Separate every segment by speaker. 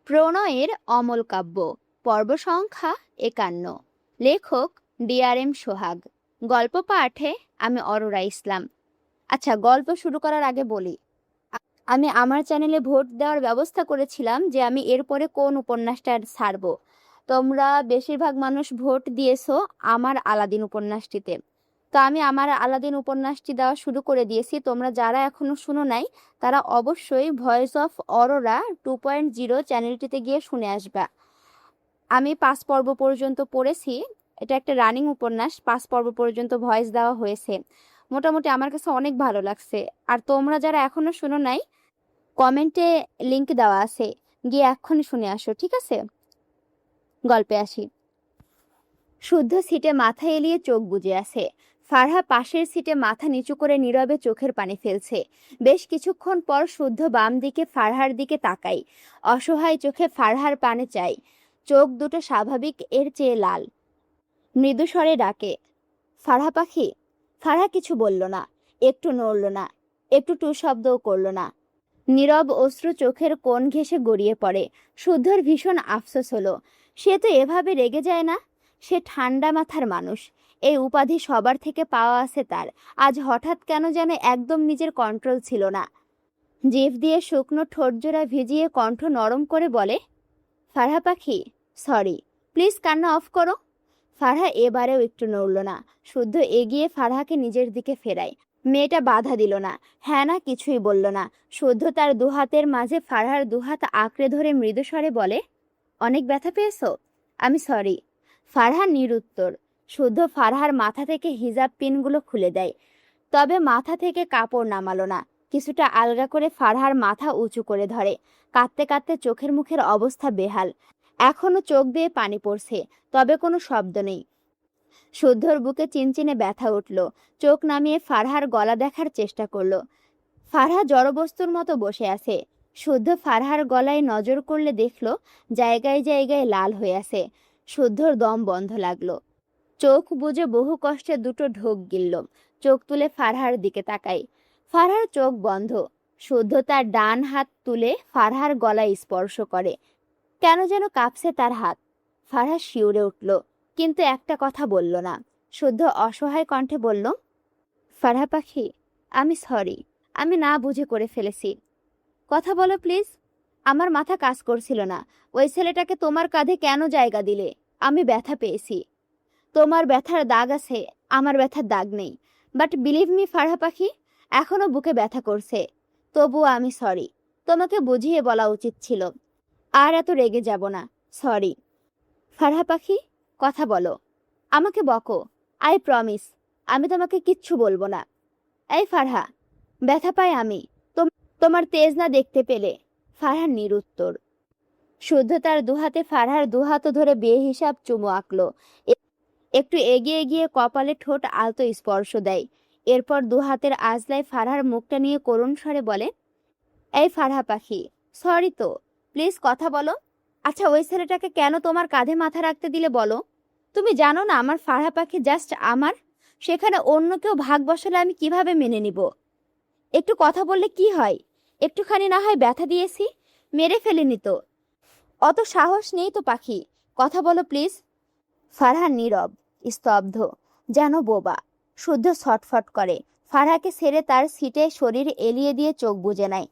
Speaker 1: প্রণয়ের অমল কাব্য পর্ব সংখ্যা ৫১। লেখক DRM সোহাগ। গল্প পাঠে আমি অরোরা ইসলাম। আচ্ছা, গল্প শুরু করার আগে বলি, আমি আমার চ্যানেলে ভোট দেওয়ার ব্যবস্থা করেছিলাম যে আমি এরপরে কোন উপন্যাসটা ছাড়ব। তোমরা বেশিরভাগ মানুষ ভোট দিয়েছো আমার আলাদিন উপন্যাসটিতে। তো আমি আমার আলাদিন উপন্যাসটি দেওয়া শুরু করে দিয়েছি। তোমরা যারা এখনো শুনো নাই তারা অবশ্যই ভয়েস অফ অরোরা 2.0 চ্যানেলটিতে গিয়ে শুনে আসবা। আমি 5 পর্ব পর্যন্ত পড়েছি। এটা একটা রানিং উপন্যাস, 5 পর্ব পর্যন্ত ভয়েস দেওয়া হয়েছে। মোটামুটি আমার কাছে অনেক ভালো লাগছে। আর তোমরা যারা এখনো শুনো নাই, কমেন্টে লিংক দেওয়া আছে, গিয়ে এক্ষুনি শুনে আসো, ঠিক আছে? গল্পে আসি। শুদ্ধ সিটে মাথা এলিয়ে চোখ বুজে আছে। ফারহা পাশের সিটে মাথা নিচু করে নীরবে চোখের পানি ফেলছে। বেশ কিছুক্ষণ পর শুদ্ধ বাম দিকে ফারহার দিকে তাকাই। অসহায় চোখে ফারহার পানে চাই। চোখ দুটো স্বাভাবিক এর চেয়ে লাল। মৃদু স্বরে ডাকে, ফারহা পাখি। ফারহা কিছু বলল না, একটু নড়ল না, একটু টু শব্দও করল না। নীরব অশ্রু চোখের কোণ ঘেঁষে গড়িয়ে পড়ে। শুদ্ধর ভীষণ আফসোস হলো। সে তো এভাবে রেগে যায় না। সে ঠান্ডা মাথার মানুষ। এই উপাধি সবার থেকে পাওয়া আছে তার। আজ হঠাৎ কেন যেন একদম নিজের কন্ট্রোল ছিল না। জিভ দিয়ে শুকনো ঠোঁটজোড়া ভিজিয়ে কণ্ঠ নরম করে বলে, ফারহা পাখি, সরি, প্লিজ কান্না অফ করো। ফারহা এবারেও একটু নড়ল না। শুদ্ধ এগিয়ে ফারহাকে নিজের দিকে ফেরায়। মেয়েটা বাধা দিল না, হ্যাঁ না কিছুই বলল না। শুদ্ধ তার দুহাতের মাঝে ফারহার দুহাত আঁকড়ে ধরে মৃদুস্বরে বলে, অনেক ব্যথা পেয়েছো? আমি সরি। ফারহা নিরুত্তর। শুদ্ধ ফারহার মাথা থেকে হিজাব পিনগুলো খুলে দেয়, তবে মাথা থেকে কাপড় নামালো না। কিছুটা আলগা করে ফারহার মাথা উঁচু করে ধরে। কাঁদতে কাঁদতে চোখের মুখের অবস্থা বেহাল। এখনো চোখ বেয়ে পানি পড়ছে, তবে কোনো শব্দ নেই। শুদ্ধর বুকে চিনচিনে ব্যথা উঠল। চোখ নামিয়ে ফারহার গলা দেখার চেষ্টা করলো। ফারহা জড়বস্তুর মতো বসে আছে। শুদ্ধ ফারহার গলায় নজর করলে দেখল জায়গায় জায়গায় লাল হয়ে আছে। শুদ্ধর দম বন্ধ লাগলো। চোখ বুজে বহু কষ্টে দুটো ঢোক গিলল। চোখ তুলে ফারহার দিকে তাকাই। ফারহার চোখ বন্ধ। শুদ্ধ তার ডান হাত তুলে ফারহার গলায় স্পর্শ করে। কেন যেন কাঁপছে তার হাত। ফারহা শিউরে উঠল, কিন্তু একটা কথা বলল না। শুদ্ধ অসহায় কণ্ঠে বলল, ফারহা পাখি, আমি সরি, আমি না বুঝে করে ফেলেছি। কথা বলো প্লিজ। আমার মাথা কাজ করছিল না। ওই ছেলেটাকে তোমার কাঁধে কেন জায়গা দিলে? আমি ব্যথা পেয়েছি। তোমার ব্যথার দাগ আছে, আমার ব্যথার দাগ নেই। বাট বিলিভ মি ফারহা পাখি, এখনো বুকে ব্যথা করছে। তবুও আমি সরি। তোমাকে বুঝিয়ে বলা উচিত ছিল। আর এত রেগে যাব না, সরি। ফারহা পাখি, কথা বলো, আমাকে বকো, আই প্রমিস আমি তোমাকে কিচ্ছু বলবো না। এই ফারহা, ব্যথা পাই আমি তোমার তেজ না দেখতে পেলে। ফারহা নিরুত্তর। শুদ্ধ তার দুহাতে ফারহার দুহাতও ধরে বেহিসাব চুমু আঁকলো। একটু এগিয়ে গিয়ে কপালে ঠোঁট আলতো স্পর্শ দেয়। এরপর দুহাতের আজলায় ফারহার মুখটা নিয়ে করুণ স্বরে বলে, এই ফারহা পাখি, সরি তো, প্লিজ কথা বলো। আচ্ছা, ওই ছেলেটাকে কেন তোমার কাঁধে মাথা রাখতে দিলে বলো? তুমি জানো না আমার ফারহা পাখি জাস্ট আমার? সেখানে অন্য কেউ ভাগ বসালে আমি কিভাবে মেনে নিব? একটু কথা বললে কি হয়? একটুখানি না হয় ব্যথা দিয়েছি, মেরে ফেলিনি তো। অত সাহস নেই তো পাখি, কথা বলো প্লিজ। ফারহা নীরব, স্তব্ধ, যেন বোবা। শুদ্ধ ছটফট করে। ফারহাকে ছেড়ে তার সিটে শরীর এলিয়ে দিয়ে চোখ বুজে নেয়।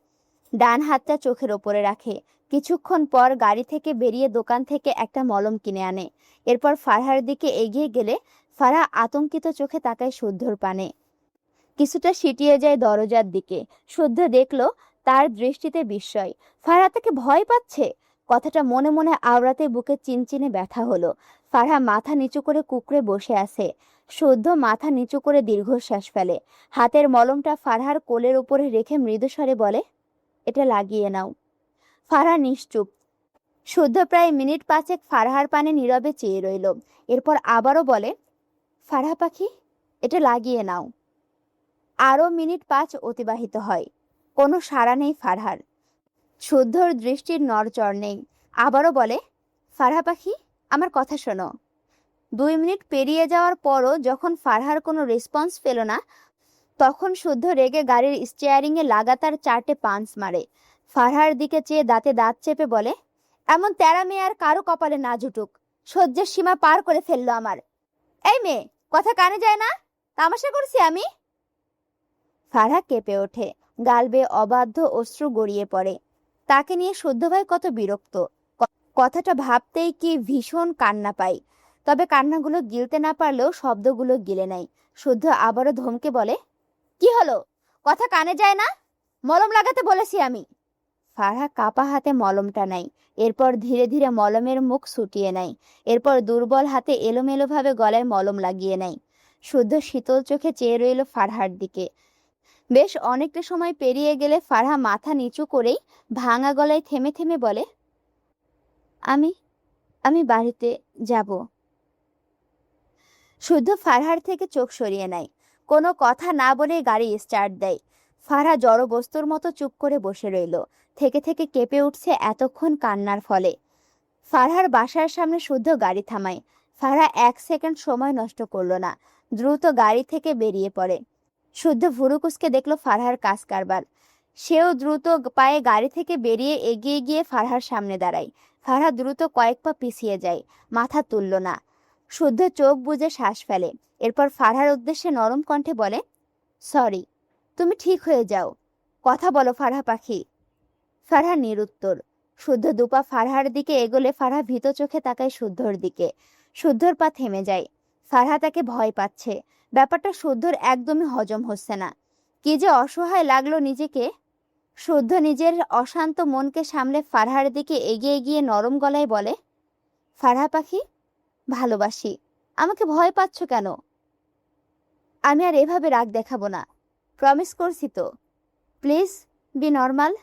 Speaker 1: ডান হাতটা চোখের ওপরে রাখে। কিছুক্ষণ পর গাড়ি থেকে বেরিয়ে দোকান থেকে একটা মলম কিনে আনে। এরপর ফারহার দিকে এগিয়ে গেলে ফারহা আতঙ্কিত চোখে তাকায় শুদ্ধর পানে। কিছুটা সিটিয়ে যায় দরজার দিকে। শুদ্ধ দেখল তার দৃষ্টিতে বিস্ময়। ফারহা তাকে ভয় পাচ্ছে। কথাটা মনে মনে আওড়াতে বুকে চিনচিনে ব্যথা হলো। ফারহা মাথা নিচু করে কুঁকড়ে বসে আছে। শুদ্ধ মাথা নিচু করে দীর্ঘশ্বাস ফেলে। হাতের মলমটা ফারহার কোলের উপরে রেখে মৃদুস্বরে বলে, এটা লাগিয়ে নাও। ফারহা নিশ্চুপ। শুদ্ধ প্রায় মিনিট 5 ফারহার পানে নীরবে চেয়ে রইল। এরপর আবারও বলে, ফারহা পাখি, এটা লাগিয়ে নাও। আরও মিনিট 5 অতিবাহিত হয়। কোনো সাড়া নেই ফারহার। শুদ্ধর দৃষ্টির নড়চড় নেই। আবারও বলে, ফারহা পাখি, আমার কথা শোনো। 2 মিনিট পেরিয়ে যাওয়ার পরও যখন ফারহার কোনো রেসপন্স পেল না, তখন শুদ্ধ রেগে গাড়ির স্টিয়ারিংয়ে লাগাতার 4টে পাঞ্চ মারে। ফারহার দিকে চেয়ে দাঁতে দাঁত চেপে বলে, এমন তেরা মেয়ে আর কারো কপালে না জুটুক। সহ্যের সীমা পার করে ফেললো আমার। এই মেয়ে, কথা কানে যায় না? তামাশা করছি আমি? ফারহা কেঁপে ওঠে, গাল বেয়ে অবাধ্য অশ্রু গড়িয়ে পড়ে। তাকে নিয়ে শুদ্ধ ভাই কত বিরক্ত। কথাটা ভাবতেই কি ভীষণ কান্না পাই। তবে কান্নাগুলো গিলতে না পারলেও শব্দগুলো গিলে নেয়। শুদ্ধ আবারও ধমকে বলে, কি হলো? কথা কানে যায় না? মলম লাগাতে বলেছি আমি। ফারহা কাপা হাতে মলমটা নেয়, এরপর ধীরে ধীরে মলমের মুখ ছুটিয়ে নেয়, এরপর দুর্বল হাতে এলোমেলোভাবে গলায় মলম লাগিয়ে নেয়। শুদ্ধ শীতল চোখে চেয়ে রইল ফারহার দিকে। বেশ অনেকটা সময় পেরিয়ে গেলে ফারহা মাথা নিচু করেই ভাঙা গলায় থেমে থেমে বলে, আমি আমি বাড়িতে যাব। শুদ্ধ ফারহার থেকে চোখ সরিয়ে নেয়, কোনো কথা না বলে গাড়ি স্টার্ট দেয়। ফারহা জড়বস্তুর মতো চুপ করে বসে রইল, থেকে থেকে কেঁপে উঠছে এতক্ষণ কান্নার ফলে। ফারহার বাসার সামনে শুদ্ধ গাড়ি থামায়। ফারহা 1 সেকেন্ড সময় নষ্ট করলো না, দ্রুত গাড়ি থেকে বেরিয়ে পড়ে। শুদ্ধ ভুরুকুসকে দেখলো ফারহার কাজ কারবার। সেও দ্রুত পায়ে গাড়ি থেকে বেরিয়ে এগিয়ে গিয়ে ফারহার সামনে দাঁড়ায়। ফারহা দ্রুত কয়েক পা পিছিয়ে যায়, মাথা তুলল না। শুদ্ধ চোখ বুজে শ্বাস ফেলে, এরপর ফারহার উদ্দেশ্যে নরম কণ্ঠে বলে, সরি, তুমি ঠিক হয়ে যাও, কথা বলো ফারহা পাখি। ফারহা নিরুত্তর। শুদ্ধ দুপা ফারহার দিকে এগোলে ফারহা ভীত চোখে তাকায় শুদ্ধর দিকে। শুদ্ধর পা থেমে যায়। ফারহা তাকে ভয় পাচ্ছে। ব্যাপারটা শুদ্ধর একদমই হজম হচ্ছে না। কি যে অসহায় লাগলো নিজেকে। শুদ্ধ নিজের অশান্ত মনকে সামলে ফারহার দিকে এগিয়ে গিয়ে নরম গলায় বলে, ফারহা পাখি, ভালোবাসি, আমাকে ভয় পাচ্ছ কেন? আমি আর এভাবে রাগ দেখাবো না, প্রমিস করছি তো। Please be normal.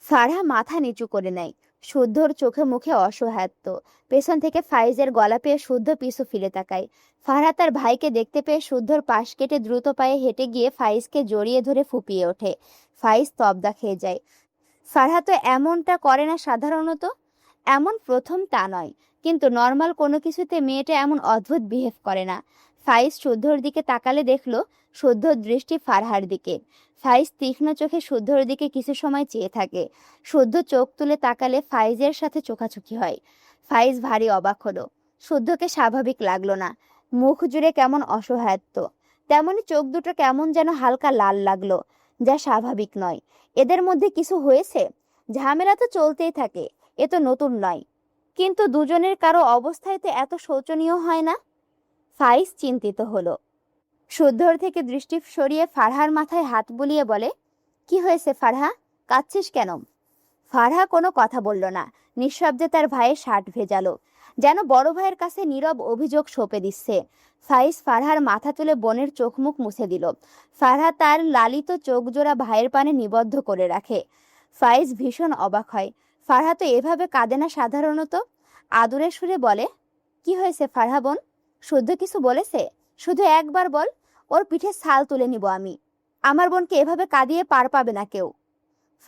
Speaker 1: ফারহা মাথা নিচু করে নেয়। শুদ্ধর চোখে মুখে অসহায়ত্ব। পেছন থেকে ফাইজের গলা পেয়ে শুদ্ধ পিছু ফিরে তাকায়। ফারহা তার ভাইকে দেখতে পেয়ে শুদ্ধর পাশ কেটে দ্রুত পায়ে হেঁটে গিয়ে ফাইজকে জড়িয়ে ধরে ফুপিয়ে ওঠে। ফাইজ তবদা খেয়ে যায়। ফারহা তো এমনটা করে না সাধারণত। এমন প্রথম তা নয়, কিন্তু নর্মাল কোনো কিছুতে মেয়েটা এমন অদ্ভুত বিহেভ করে না। ফাইজ শুদ্ধর দিকে তাকালে দেখলো শুদ্ধর দৃষ্টি ফারহার দিকে। ফাইজ তীক্ষ্ণ চোখে শুদ্ধর দিকে কিছু সময় চেয়ে থাকে। শুদ্ধ চোখ তুলে তাকালে ফাইজের সাথে চোখাচোখি হয়। ফাইজ ভারী অবাক হলো। শুদ্ধকে স্বাভাবিক লাগলো না। মুখ জুড়ে কেমন অসহায়ত্ব, তেমনি চোখ দুটো কেমন যেন হালকা লাল লাগলো, যা স্বাভাবিক নয়। এদের মধ্যে কিছু হয়েছে? ঝামেলা তো চলতেই থাকে, এ তো নতুন নয়। কিন্তু দুজনের কারো অবস্থায় তো এত শোচনীয় হয় না। ফাইজ চিন্তিত হলো। শুদ্ধর থেকে দৃষ্টি সরিয়ে ফারহার মাথায় হাত বুলিয়ে বলে, কি হয়েছে ফারহা, কাঁদছিস কেন? ফারহা কোনো কথা বলল না, নিঃশব্দে তার ভাইয়ের শার্ট ভেজালো, যেন বড় ভাইয়ের কাছে নীরব অভিযোগ সঁপে দিচ্ছে। ফাইজ ফারহার মাথা তুলে বোনের চোখ মুখ মুছে দিল। ফারহা তার লালিত চোখ জোড়া ভাইয়ের পানে নিবদ্ধ করে রাখে। ফাইজ ভীষণ অবাক হয়। ফারহা তো এভাবে কাঁদে না সাধারণত। আদুরে সুরে বলে, কি হয়েছে ফারহা বোন? শুদ্ধ কিছু বলেছে? শুধু একবার বল, ওর পিঠে ছাল তুলে নিব আমি। আমার বোনকে এভাবে কাঁদিয়ে পার পাবে না কেউ।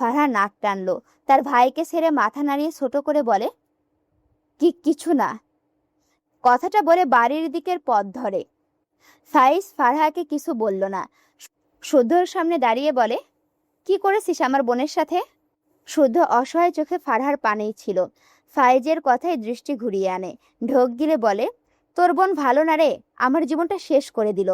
Speaker 1: ফারহা নাক টানলো, তার ভাইকে ছেড়ে মাথা নাড়িয়ে ছোট করে বলে, কিছু না। কথাটা বলে বাড়ির দিকের পথ ধরে। ফাইজ ফারহাকে কিছু বলল না। শুদ্ধর সামনে দাঁড়িয়ে বলে, কি করেছিস আমার বোনের সাথে? শুদ্ধ অসহায় চোখে ফারহার পানেই ছিল। ফাইজের কথায় দৃষ্টি ঘুরিয়ে আনে, ঢোক গিলে বলে, তোর বোন ভালো না রে, আমার জীবনটা শেষ করে দিল।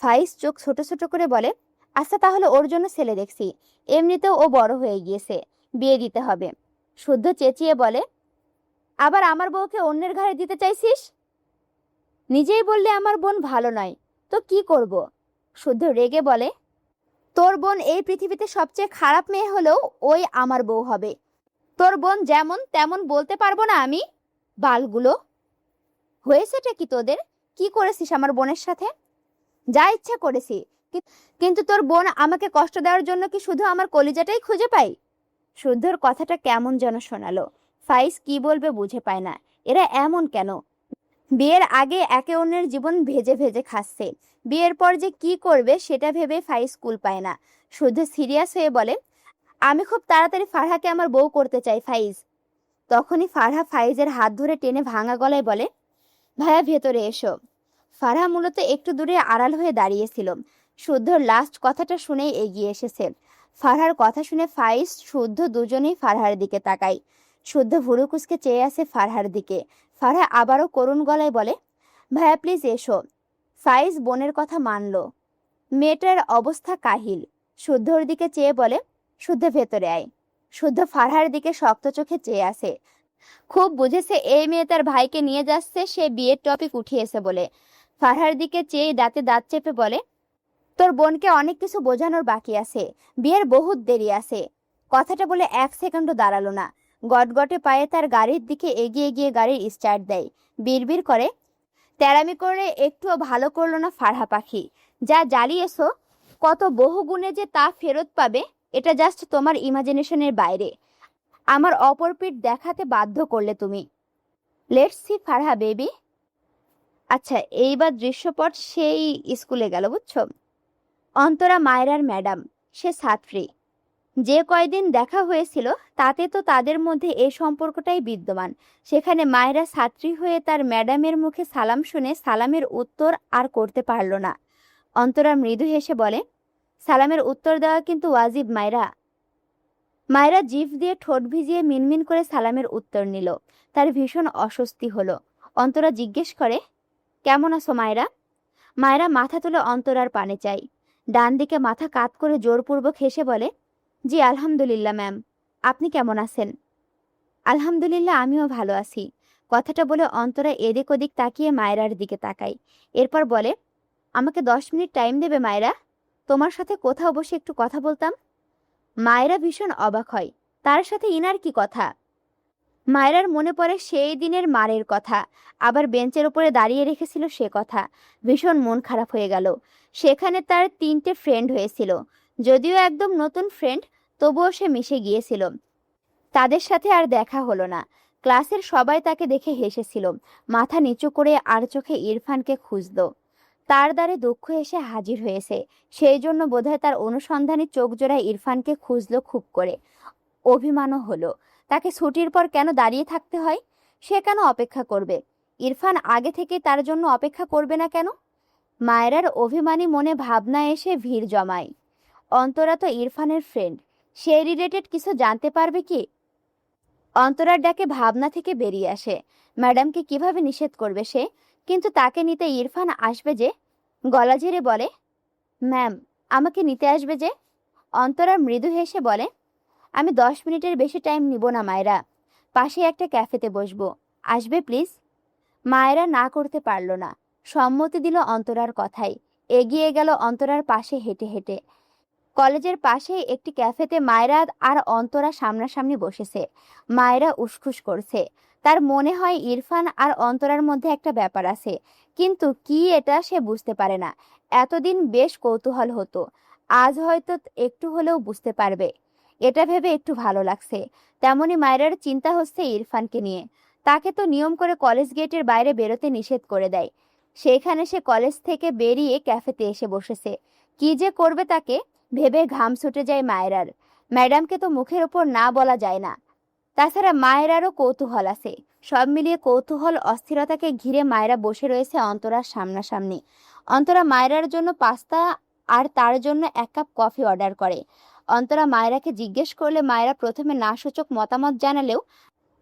Speaker 1: ফাইজ চোখ ছোট ছোট করে বলে, আচ্ছা তাহলে ওর জন্য ছেলে দেখছি, এমনিতেও ও বড় হয়ে গিয়েছে, বিয়ে দিতে হবে। শুদ্ধ চেঁচিয়ে বলে, আবার আমার বউকে অন্যের ঘাড়ে দিতে চাইছিস? নিজেই বললে আমার বোন ভালো নয়, তো কি করব? শুদ্ধ রেগে বলে, তোর বোন এই পৃথিবীতে সবচেয়ে খারাপ মেয়ে হলেও ওই আমার বউ হবে। তোর বোন যেমন তেমন বলতে পারবো না আমি? বালগুলো, হয়েছেটা কি তোদের? কি করেছিস আমার বোনের সাথে? যা ইচ্ছা করেছি, কিন্তু তোর বোন আমাকে কষ্ট দেওয়ার জন্য কি শুধু আমার কলিজাটাই খুঁজে পাই? শুদ্ধর কথাটা কেমন যেন শোনালো। ফাইজ কি বলবে বুঝে পায় না। এরা এমন কেন? বিয়ের আগে একে অন্যের জীবন ভেজে ভেজে খাচ্ছে, বিয়ের পর যে কি করবে সেটা ভেবে ফাইজ কুল পায় না। শুদ্ধ সিরিয়াস হয়ে বলে, আমি খুব তাড়াতাড়ি ফারহাকে আমার বউ করতে চাই ফাইজ। তখনই ফারহা ফাইজের হাত ধরে টেনে ভাঙা গলায় বলে, ভাইয়া ভেতরে এসো। ফারহা মূলত একটু দূরে আড়াল হয়ে দাঁড়িয়েছিল। শুদ্ধর লাস্ট কথাটা শুনেই এগিয়ে এসেছে। ফারহার কথা শুনে ফাইজ শুদ্ধ দুজনেই ফারহার দিকে তাকায়। শুদ্ধ ভুরু কুঁচকে চেয়ে আছে ফারহার দিকে। ফারহা আবারও করুণ গলায় বলে, ভাইয়া প্লিজ এসো। ফাইজ বোনের কথা মানল। মেয়েটার অবস্থা কাহিল। শুদ্ধর দিকে চেয়ে বলে, শুদ্ধ ভেতরে আয়। শুদ্ধ ফারহার দিকে শক্ত চোখে চেয়ে আছে। খুব বুঝেছে এই মেয়ে তার ভাইকে নিয়ে যাচ্ছে সে বিয়ের টপিক উঠিয়েছে বলে। ফারহার দিকে চেয়ে দাঁতে দাঁত চেপে বলে, তোর বোনকে অনেক কিছু বোঝানোর বাকি আছে, বিয়ের বহুত দেরি আছে। কথাটা বলে 1 সেকেন্ডও দাঁড়ালো না। গটগটে পায়ে তার গাড়ির দিকে এগিয়ে গিয়ে গাড়ির স্টার্ট দেয়। বিড়বিড় করে, তেরামি করে একটুও ভালো করলো না ফারহা পাখি। যা জ্বালিয়েছো, কত বহু গুণে যে তা ফেরত পাবে এটা জাস্ট তোমার ইমাজিনেশনের বাইরে। আমার অপর পিঠ দেখাতে বাধ্য করলে তুমি। Let's see Farha baby. আচ্ছা, এইবার দৃশ্যপট সেই স্কুলে গেল, বুঝছো? অন্তরা মায়রার ম্যাডাম, সে ছাত্রী। যে কয়দিন দেখা হয়েছিল তাতে তো তাদের মধ্যে এই সম্পর্কটাই বিদ্যমান। সেখানে মায়রা ছাত্রী হয়ে তার ম্যাডামের মুখে সালাম শুনে সালামের উত্তর আর করতে পারল না। অন্তরা মৃদু হেসে বলে, সালামের উত্তর দেওয়া কিন্তু ওয়াজিব মায়রা। মায়রা জিভ দিয়ে ঠোঁট ভিজিয়ে মিনমিন করে সালামের উত্তর নিল। তার ভীষণ অস্বস্তি হলো। অন্তরা জিজ্ঞেস করে, কেমন আছো মায়রা? মায়রা মাথা তুলে অন্তরার পানে চাই। ডান দিকে মাথা কাত করে জোরপূর্বক হেসে বলে, জি আলহামদুলিল্লাহ ম্যাম, আপনি কেমন আছেন? আলহামদুলিল্লাহ, আমিও ভালো আছি। কথাটা বলে অন্তরা এদিক ওদিক তাকিয়ে মায়রার দিকে তাকায়। এরপর বলে, আমাকে 10 মিনিট টাইম দেবে মায়রা? তোমার সাথে কোথাও বসে একটু কথা বলতাম। মায়রা ভীষণ অবাক হয়, তার সাথে ইনার কি কথা? মায়রার মনে পড়ে সেই দিনের মারের কথা, আবার বেঞ্চের উপরে দাঁড়িয়ে রেখেছিল সে কথা। ভীষণ মন খারাপ হয়ে গেল। সেখানে তার 3টে ফ্রেন্ড হয়েছিল, যদিও একদম নতুন ফ্রেন্ড, তবুও সে মিশে গিয়েছিল। তাদের সাথে আর দেখা হলো না। ক্লাসের সবাই তাকে দেখে হেসেছিল। মাথা নিচু করে আর চোখে ইরফানকে খুঁজল। তার দ্বারে দুঃখ এসে হাজির হয়েছে, সেই জন্য বোধহয় তার অনুসন্ধানী চোখ জোড়ায় ইরফানকে খুঁজল খুব করে। অভিমানও হলো, তাকে ছুটির পর কেন দাঁড়িয়ে থাকতে হয়? সে কেন অপেক্ষা করবে? ইরফান আগে থেকে তার জন্য অপেক্ষা করবে না কেন? মায়রার অভিমানী মনে ভাবনা এসে ভিড় জমায়। অন্তরা তো ইরফানের ফ্রেন্ড, সে রিলেটেড কিছু জানতে পারবে কি? অন্তরার ডাকে ভাবনা থেকে বেরিয়ে আসে, ম্যাডামকে কিভাবে নিষেধ করবে সে? কিন্তু তাকে নিতে ইরফান আসবে যে। গলা ঝেড়ে বলে, ম্যাম, আমাকে নিতে আসবে যে। অন্তরা মৃদু হেসে বলে, আমি 10 মিনিটের বেশি টাইম নিব না মায়রা, পাশে একটা ক্যাফেতে বসবো, আসবে প্লিজ? মায়রা না করতে পারল না, সম্মতি দিল অন্তরার কথাই। এগিয়ে গেল অন্তরার পাশে হেঁটে হেঁটে। কলেজের পাশে একটি ক্যাফেতে মায়রা আর অন্তরা সামনাসামনি বসেছে। মায়রা উসখুস করছে, তার মনে হয় ইরফান আর অন্তরার মধ্যে একটা ব্যাপার আছে, কিন্তু কি এটা সে বুঝতে পারে না। এতদিন বেশ কৌতূহল হতো, আজ হয়তো একটু হলেও বুঝতে পারবে। এটা ভেবে একটু ভালো লাগছে। তেমনি মায়রার চিন্তা হচ্ছে ইরফানকে নিয়ে। তাকে তো নিয়ম করে কলেজ গেটের বাইরে বেরোতে নিষেধ করে দেয়, সেখানে সে কলেজ থেকে বেরিয়ে ক্যাফেতে এসে বসেছে। কি যে করবে তাকে ভেবে ঘাম ছুটে যায় মায়রার। ম্যাডামকে তো মুখের ওপর না বলা যায় না। তাছাড়া মায়েরারও কৌতূহল আছে। সব মিলিয়ে কৌতূহল অস্থিরতাকে ঘিরে মায়রা বসে রয়েছে অন্তরার সামনাসামনি। অন্তরা মায়রার জন্য পাস্তা আর তার জন্য 1 কাপ কফি অর্ডার করে। অন্তরা মায়রাকে জিজ্ঞেস করলে মায়রা প্রথমে না সূচক মতামত জানালেও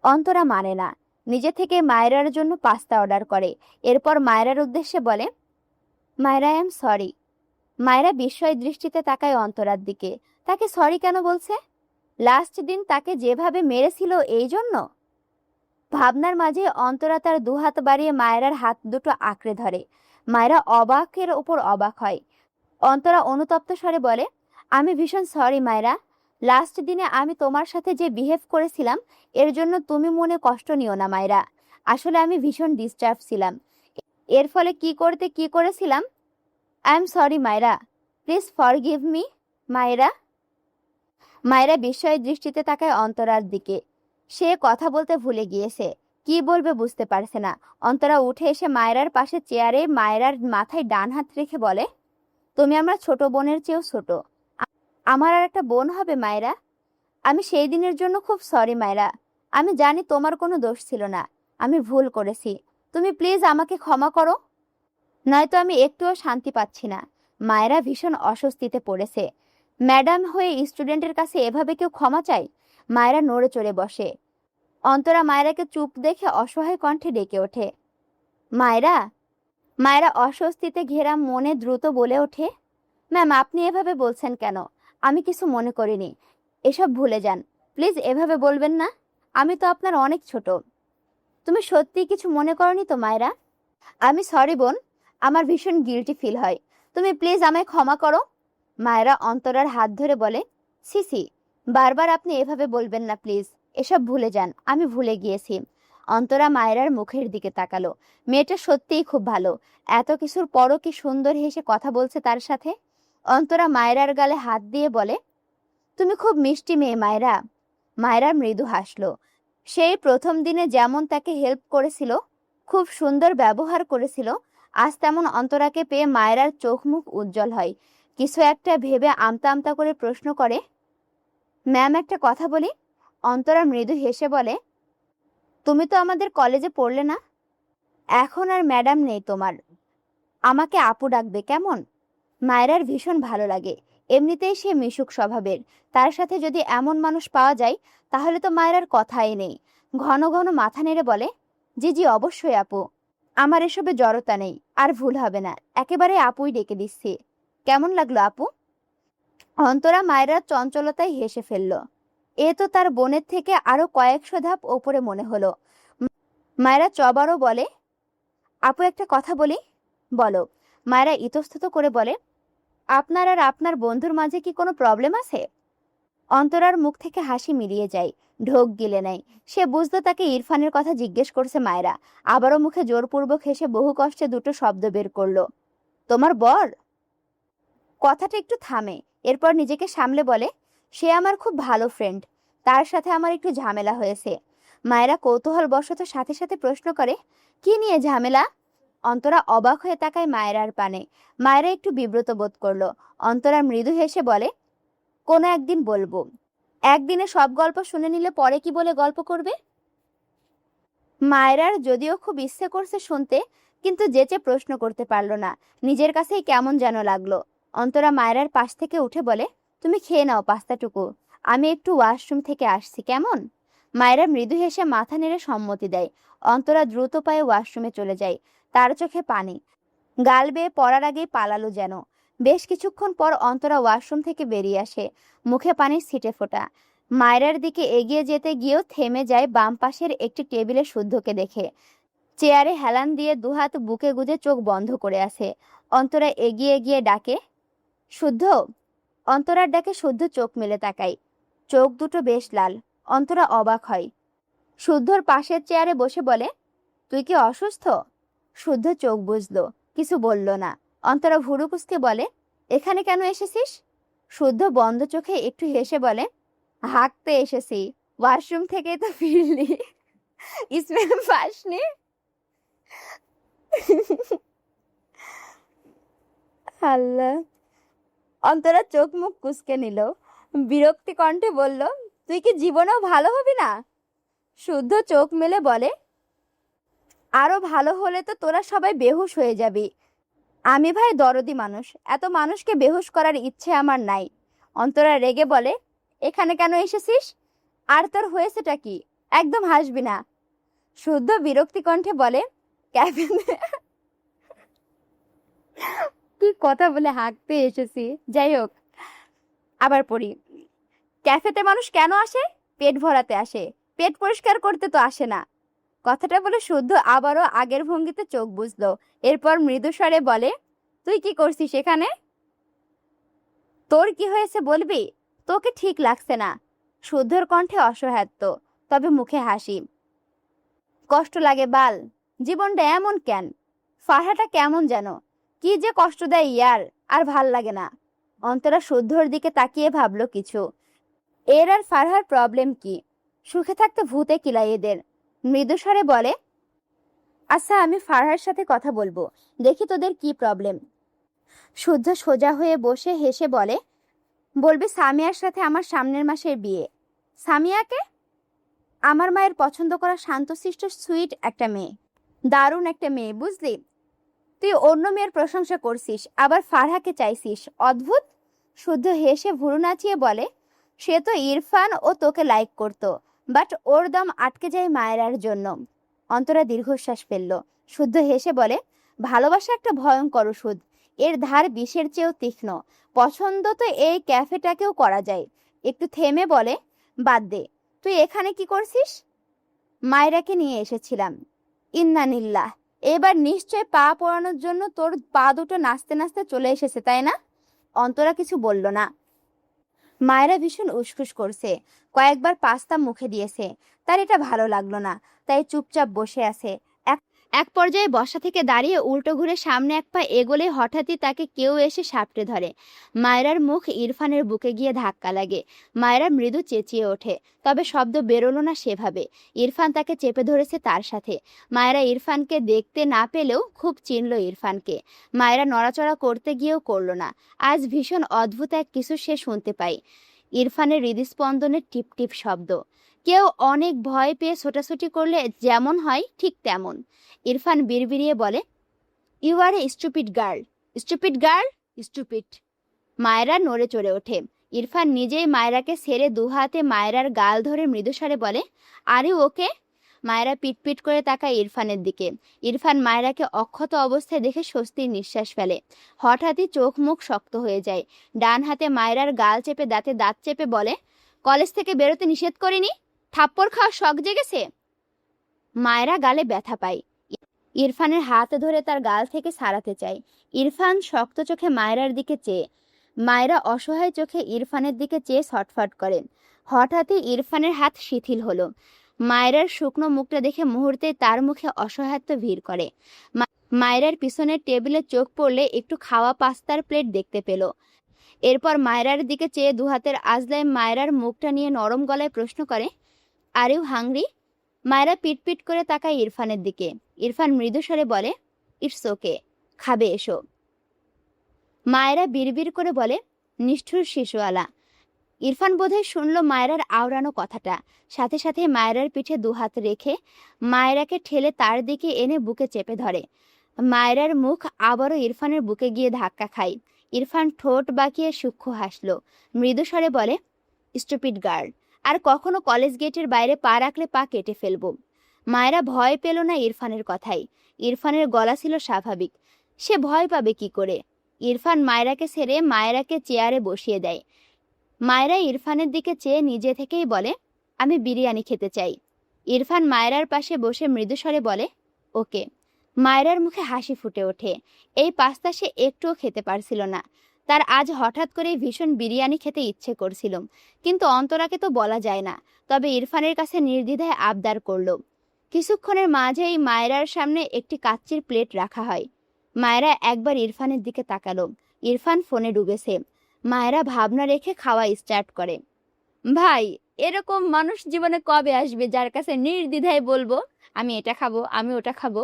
Speaker 1: অন্তরা মানে না, নিজে থেকে মায়রার জন্য পাস্তা অর্ডার করে। এরপর মায়রার উদ্দেশ্যে বলে, মায়রা আই এম সরি। মায়রা বিস্ময় দৃষ্টিতে তাকায় অন্তরার দিকে। তাকে সরি কেন বলছে? লাস্ট দিন তাকে যেভাবে মেরেছিল এই জন্য? ভাবনার মাঝে অন্তরা তার 2 হাত বাড়িয়ে মায়রার হাত দুটো আঁকড়ে ধরে। মায়রা অবাকের ওপর অবাক হয়। অন্তরা অনুতপ্ত স্বরে বলে, আমি ভীষণ সরি মায়রা। লাস্ট দিনে আমি তোমার সাথে যে বিহেভ করেছিলাম এর জন্য তুমি মনে কষ্ট নিও না মায়রা। আসলে আমি ভীষণ ডিস্টার্ব ছিলাম, এর ফলে কি করেছিলাম। I am sorry Myra, please forgive me Myra. Myra বিস্ময় দৃষ্টিতে তাকায় অন্তরার দিকে। সে কথা বলতে ভুলে গিয়েছে, কি বলবে বুঝতে পারছে না। অন্তরা উঠে এসে মায়রার পাশে চেয়ারে মায়রার মাথায় ডান হাত রেখে বলে, তুমি আমার ছোট বোনের চেয়েও ছোট। আমার আর একটা বোন হবে মায়রা। আমি সেই দিনের জন্য খুব সরি মায়রা। আমি জানি তোমার কোনো দোষ ছিল না, আমি ভুল করেছি। তুমি প্লিজ আমাকে ক্ষমা করো, নয়তো আমি একটুও শান্তি পাচ্ছি না। মায়েরা ভীষণ অস্বস্তিতে পড়েছে। ম্যাডাম হয়ে স্টুডেন্টের কাছে এভাবে কেউ ক্ষমা চায়? মায়েরা নড়ে চড়ে বসে। অন্তরা মায়রাকে চুপ দেখে অসহায় কণ্ঠে ডেকে ওঠে, মায়রা। মায়রা অস্বস্তিতে ঘেরা মনে দ্রুত বলে ওঠে, ম্যাম আপনি এভাবে বলছেন কেন? আমি কিছু মনে করিনি, এসব ভুলে যান। প্লিজ এভাবে বলবেন না, আমি তো আপনার অনেক ছোট। তুমি সত্যি কিছু মনে করনি তো মায়রা? আমি সরি বোন, আমার ভীষণ গিল্টি ফিল হয়, তুমি প্লিজ আমায় ক্ষমা করো। মায়রা অন্তরার হাত ধরে বলে, সিসি বারবার আপনি এভাবে বলবেন না প্লিজ, এসব ভুলে যান, আমি ভুলে গিয়েছি। অন্তরা মায়রার মুখের দিকে তাকালো। মেয়েটা সত্যিই খুব ভালো, এত কিছুর পরও কি সুন্দর হেসে কথা বলছে তার সাথে। অন্তরা মায়রার গালে হাত দিয়ে বলে, তুমি খুব মিষ্টি মেয়ে মায়রা। মায়রা মৃদু হাসলো। সেই প্রথম দিনে যেমন তাকে হেল্প করেছিল, খুব সুন্দর ব্যবহার করেছিল, আজ তেমন অন্তরাকে পেয়ে মায়রার চোখ মুখ উজ্জ্বল হয়। কিছু একটা ভেবে আমতা আমতা করে প্রশ্ন করে, ম্যাম একটা কথা বলি? অন্তরা মৃদু হেসে বলে, তুমি তো আমাদের কলেজে পড়লে না, এখন আর ম্যাডাম নেই তোমার, আমাকে আপু ডাকবে কেমন? মায়রার ভীষণ ভালো লাগে, এমনিতেই সে মিশুক স্বভাবের, তার সাথে যদি এমন মানুষ পাওয়া যায় তাহলে তো মায়রার কথাই নেই। ঘন ঘন মাথা নেড়ে বলে, জি জি অবশ্যই আপু, আমার এসবে জড়তা নেই, আর ভুল হবে না, একেবারে আপুই ডেকে দিচ্ছি। কেমন লাগলো আপু? অন্তরা মায়রার চঞ্চলতায় হেসে ফেলল। এ তো তার বোনের থেকে আরো কয়েকশো ধাপ ওপরে মনে হলো। মায়রা চবারও বলে, আপু একটা কথা বলি। বলো। মায়রা ইতস্তত করে বলে, আপনার আর আপনার বন্ধুর মাঝে কি কোনো প্রবলেম আছে? অন্তরার মুখ থেকে হাসি মিলিয়ে যায়, ঢোক গিলে নেয়। সে বুঝতো তাকে ইরফানের কথা জিজ্ঞেস করছে মায়রা। আবারও মুখে জোরপূর্বক হেসে বহু কষ্টে দুটো শব্দ বের করলো, তোমার বর? কথাটা একটু থামে, এরপর নিজেকে সামলে বলে, সে আমার খুব ভালো ফ্রেন্ড, তার সাথে আমার একটু ঝামেলা হয়েছে। মায়েরা কৌতূহল বশত সাথে সাথে প্রশ্ন করে, কি নিয়ে ঝামেলা? অন্তরা অবাক হয়ে তাকায় মায়েরার পানে। মায়েরা একটু বিব্রত বোধ করলো। অন্তরা মৃদু হেসে বলে, কোনো একদিন বলবো। একদিনে সব গল্প শুনে নিলে পরে কি বলে গল্প করবে? মায়েরার যদিও খুব ইচ্ছে করছে শুনতে, কিন্তু যেচে প্রশ্ন করতে পারলো না। নিজের কাছেই কেমন যেন লাগলো। অন্তরা মায়েরার পাশ থেকে উঠে বলে, তুমি খেয়ে নাও পাস্তাটুকু, আমি একটু ওয়াশরুম থেকে আসছি কেমন? মায়েরা মৃদু হেসে মাথা নেড়ে সম্মতি দেয়। অন্তরা দ্রুত পায়ে ওয়াশরুমে চলে যায়। তার চোখে পানি, গাল বেয়ে পড়ার আগেই পালালো যেন। বেশ কিছুক্ষণ পর অন্তরা ওয়াশরুম থেকে বেরিয়ে আসে, মুখে পানির ছিটে ফোটা। মায়রার দিকে এগিয়ে যেতে গিয়েও থেমে যায় বাম পাশের একটি টেবিলে শুদ্ধকে দেখে। চেয়ারে হেলান দিয়ে দুহাত বুকে গুজে চোখ বন্ধ করে আছে। অন্তরা এগিয়ে গিয়ে ডাকে, শুদ্ধ। অন্তরার ডাকে শুদ্ধ চোখ মেলে তাকায়, চোখ দুটো বেশ লাল। অন্তরা অবাক হয়। শুদ্ধর পাশের চেয়ারে বসে বলে, তুই কি অসুস্থ? শুদ্ধ চোখ বুঝলো, কিছু বলল না। অন্তরা ভুরু কুঁচকে বলে, এখানে কেন এসেছিস? শুদ্ধ বন্ধ চোখে একটু হেসে বলে, হাঁকতে এসেছি, ওয়াশরুম থেকে তো ফিরলি, স্মেল পাসনি? আল্লাহ। অন্তরা চোখ মুখ কুঁচকে নিল, বিরক্তি কণ্ঠে বলল, তুই কি জীবনেও ভালো হবি না? শুদ্ধ চোখ মেলে বলে, আরো ভালো হলে তো তোরা সবাই বেহুশ হয়ে যাবি। আমি ভাই দরদি মানুষ, এত মানুষকে বেহুশ করার ইচ্ছে আমার নাই। অন্তরা রেগে বলে, এখানে কেন এসেছিস? আর তোর হয়েছেটা কি? একদম হাসবি না। শুদ্ধ বিরক্তি কণ্ঠে বলে, ক্যাফে কি কথা বলে হাঁকতে এসেছি, যাই হোক আবার পড়ি। ক্যাফেতে মানুষ কেন আসে? পেট ভরাতে আসে, পেট পরিষ্কার করতে তো আসে না। কথাটা বলে শুদ্ধ আবারও আগের ভঙ্গিতে চোখ বুঝলো। এরপর মৃদু স্বরে বলে, তুই কি করছিস এখানে? তোর কি হয়েছে বলবি? তোকে ঠিক লাগছে না। শুদ্ধর কণ্ঠে অসহায়ত্ব, তবে মুখে হাসি। কষ্ট লাগে বাল, জীবনটা এমন কেন? ফারহাটা কেমন যেন, কি যে কষ্ট দেয় ইয়ার, আর ভাল লাগে না। অন্তরা শুদ্ধর দিকে তাকিয়ে ভাবলো কিছু। এর আর ফারহার প্রবলেম কি? সুখে থাকতে ভূতে কিলাই এদের। মৃদুস্বরে বলে, আচ্ছা আমি ফারহার সাথে কথা বলবো, দেখি তোদের কি প্রবলেম। শুদ্ধ সোজা হয়ে বসে হেসে বলে, বলবি সামিয়ার সাথে আমার সামনের মাসের বিয়ে। সামিয়াকে? আমার মায়ের পছন্দ করা শান্তশিষ্ট সুইট একটা মেয়ে, দারুণ একটা মেয়ে, বুঝলি? তুই অন্য মেয়ের প্রশংসা করছিস, আবার ফারহাকে চাইছিস, অদ্ভুত। শুদ্ধ হেসে ভুরু নাচিয়ে বলে, সে তো ইরফান ও তোকে লাইক করতো, বাট ওর দম আটকে যায় মায়েরার জন্য। অন্তরা দীর্ঘশ্বাস ফেলল। শুদ্ধ হেসে বলে, ভালোবাসা একটা ভয়ঙ্কর ওষুধ, এর ধার বিষের চেয়েও তীক্ষ্ণ। পছন্দ তো এই ক্যাফেটাকেও করা যায়। একটু থেমে বলে, বাদ দে, তুই এখানে কি করছিস? মায়েরাকে নিয়ে এসেছিলাম। ইন্নানিল্লাহ, এবার নিশ্চয় পা পোড়ানোর জন্য তোর পা দুটো নাচতে নাচতে চলে এসেছে, তাই না? অন্তরা কিছু বলল না। মায়েরা ভীষণ উসখুস করছে, কয়েকবার পাস্তা মুখে দিয়েছে, তার এটা ভালো লাগলো না, তাই চুপচাপ বসে আছে। এক পর্যায়ে বসা থেকে দাঁড়িয়ে উল্টো ঘুরে সামনে এক পা এগোলে হঠাৎই তাকে কেউ এসে সাপটে ধরে। মায়েরার মুখ ইরফানের বুকে গিয়ে ধাক্কা লাগে। মায়েরা মৃদু চেঁচিয়ে ওঠে, তবে শব্দ বেরোলো না সেভাবে। ইরফান তাকে চেপে ধরেছে তার সাথে। মায়েরা ইরফানকে দেখতে না পেলেও খুব চিনল ইরফানকে। মায়েরা নড়াচড়া করতে গিয়েও করলো না। আজ ভীষণ অদ্ভুত এক কিছু সে শুনতে পায়, ইরফানের হৃদস্পন্দনের টিপ টিপ শব্দ। কেউ অনেক ভয় পেয়ে ছোটাছুটি করলে যেমন হয় ঠিক তেমন। ইরফান বিড়বিড়িয়ে বলে, you are a stupid girl, stupid girl, stupid. মায়েরা নড়ে চড়ে ওঠে। ইরফান নিজেই মায়েরাকে ছেড়ে দুহাতে মায়েরার গাল ধরে মৃদুস্বরে বলে, আর ইউ ওকে? মায়েরা পিটপিট করে তাকায় ইরফানের দিকে। ইরফান মায়েরাকে অক্ষত অবস্থায় দেখে স্বস্তির নিঃশ্বাস ফেলে। হঠাৎই চোখ মুখ শক্ত হয়ে যায়। ডান হাতে মায়েরার গাল চেপে দাঁতে দাঁত চেপে বলে, কলেজ থেকে বেরোতে নিষেধ করিনি? থাপ্পড় খাওয়া শখ জেগেছে? মায়েরা গালে ব্যথা পায়। ইরফানের হাত ধরে তার গাল থেকে সারাতে চায়। ইরফান শক্ত চোখে মায়েরার দিকে চেয়ে। মায়েরা অসহায় চোখে ইরফানের দিকে চেয়ে ছটফট করেন। হঠাৎই ইরফানের হাত শিথিল হলো। মায়েরার শুকনো মুখটা দেখে মুহূর্তে তার মুখে অসহায়ত্ব ভিড় করে। মায়েরার পিছনের টেবিলে চোখ পড়লে একটু খাওয়া পাস্তার প্লেট দেখতে পেল। এরপর মায়েরার দিকে চেয়ে দুহাতের আজলায় মায়েরার মুখটা নিয়ে নরম গলায় প্রশ্ন করে, আর ইউ হাংরি? মায়েরা পিটপিট করে তাকায় ইরফানের দিকে। ইরফান মৃদুস্বরে বলে, ইটস ওকে, খাবে এসো। মায়েরা বিড়বিড় করে বলে, নিষ্ঠুর শিশুওয়ালা। ইরফান বোধহয় শুনল মায়েরার আওড়ানো কথাটা। সাথে সাথে মায়েরার পিঠে দুহাত রেখে মায়েরাকে ঠেলে তার দিকে এনে বুকে চেপে ধরে। মায়েরার মুখ আবারও ইরফানের বুকে গিয়ে ধাক্কা খায়। ইরফান ঠোঁট বাঁকিয়ে সূক্ষ্ম হাসল। মৃদুস্বরে বলে, স্টুপিড গার্ল, আর কখনো কলেজ গেটের বাইরে পা রাখলে পা কেটে ফেলবো। মায়েরা ভয় পেল না ইরফানের কথাই। ইরফানের গলা ছিল স্বাভাবিক, সে ভয় পাবে কি করে? ইরফান মায়েরাকে ছেড়ে মায়েরাকে চেয়ারে বসিয়ে দেয়। মায়েরা ইরফানের দিকে চেয়ে নিজে থেকেই বলে, আমি বিরিয়ানি খেতে চাই। ইরফান মায়েরার পাশে বসে মৃদুস্বরে বলে, ওকে। মায়েরার মুখে হাসি ফুটে ওঠে। এই পাস্তা সে একটুও খেতে পারছিল না। তার আজ হঠাৎ করে ভীষণ বিরিয়ানি খেতে ইচ্ছে করছিল, কিন্তু অন্তরাকে তো বলা যায় না। তবে ইরফানের কাছে নির্দ্বিধায় আবদার করল। কিছুক্ষণের মাঝেই মায়েরার সামনে একটি কাচ্চির প্লেট রাখা হয়। মায়েরা একবার ইরফানের দিকে তাকালো। ইরফান ফোনে ডুবেছে। মায়েরা ভাবনা রেখে খাওয়া স্টার্ট করে। ভাই, এরকম মানুষ জীবনে কবে আসবে যার কাছে নির্দ্বিধায় বলবো আমি এটা খাবো, আমি ওটা খাবো?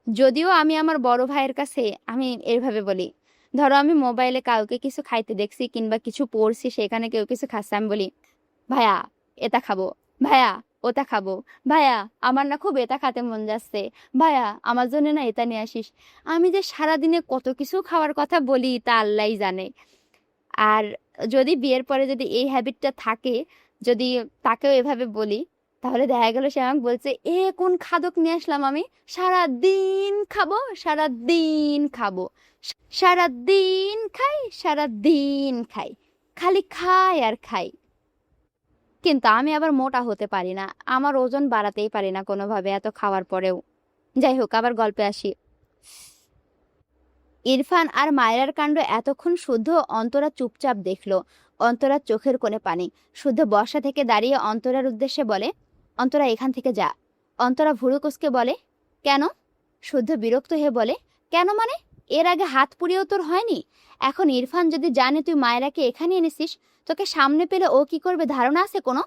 Speaker 1: যদিও আমি আমার বড় ভাইয়ের কাছে আমি এইভাবে বলি, ধরো আমি মোবাইলে কাউকে কিছু খাইতে দেখছি কিংবা কিছু পড়ছি, সেখানে কেউ কিছু খাচ্ছে, আমি বলি, ভাইয়া এটা খাবো, ভাইয়া ওটা খাবো, ভাইয়া আমার না খুব এটা খেতে মন যাচ্ছে, ভাইয়া আমার জন্য না এটা নিয়ে আসিস। আমি যে সারাদিনে কত কিছু খাওয়ার কথা বলি তা আল্লাহই জানে। আর যদি বিয়ের পরে যদি এই হ্যাবিটটা থাকে, যদি তাকেও এভাবে বলি, তাহলে দেখা গেল সে আমাকে বলছে, এ কোন খাদক নিয়ে আসলাম আমি, সারা দিন খাবো, সারা দিন খাবো, সারা দিন খাই, সারা দিন খাই, খালি খাই আর খাই। কিন্তু আমি আবার মোটা হতে পারি না, আমার ওজন বাড়াতেই পারি না কোনোভাবে এত খাওয়ার পরেও। যাই হোক, আবার গল্পে আসি। ইরফান আর মায়েরার কাণ্ড এতক্ষণ শুদ্ধ অন্তরা চুপচাপ দেখলো। অন্তরার চোখের কোণে পানি। শুদ্ধ বর্ষা থেকে দাঁড়িয়ে অন্তরার উদ্দেশ্যে বলে, অন্তরা এখান থেকে যা। অন্তরা ভুরু কুঁচকে বলে, কেন? শুদ্ধ বিরক্ত হয়ে বলে, কেন মানে? এর আগে হাত পুড়িয়েও তোর হয়নি? এখন ইরফান যদি জানে তুই মায়েরাকে এখানে এনেছিস, তোকে সামনে পেলে ও কি করবে ধারণা আছে কোনো?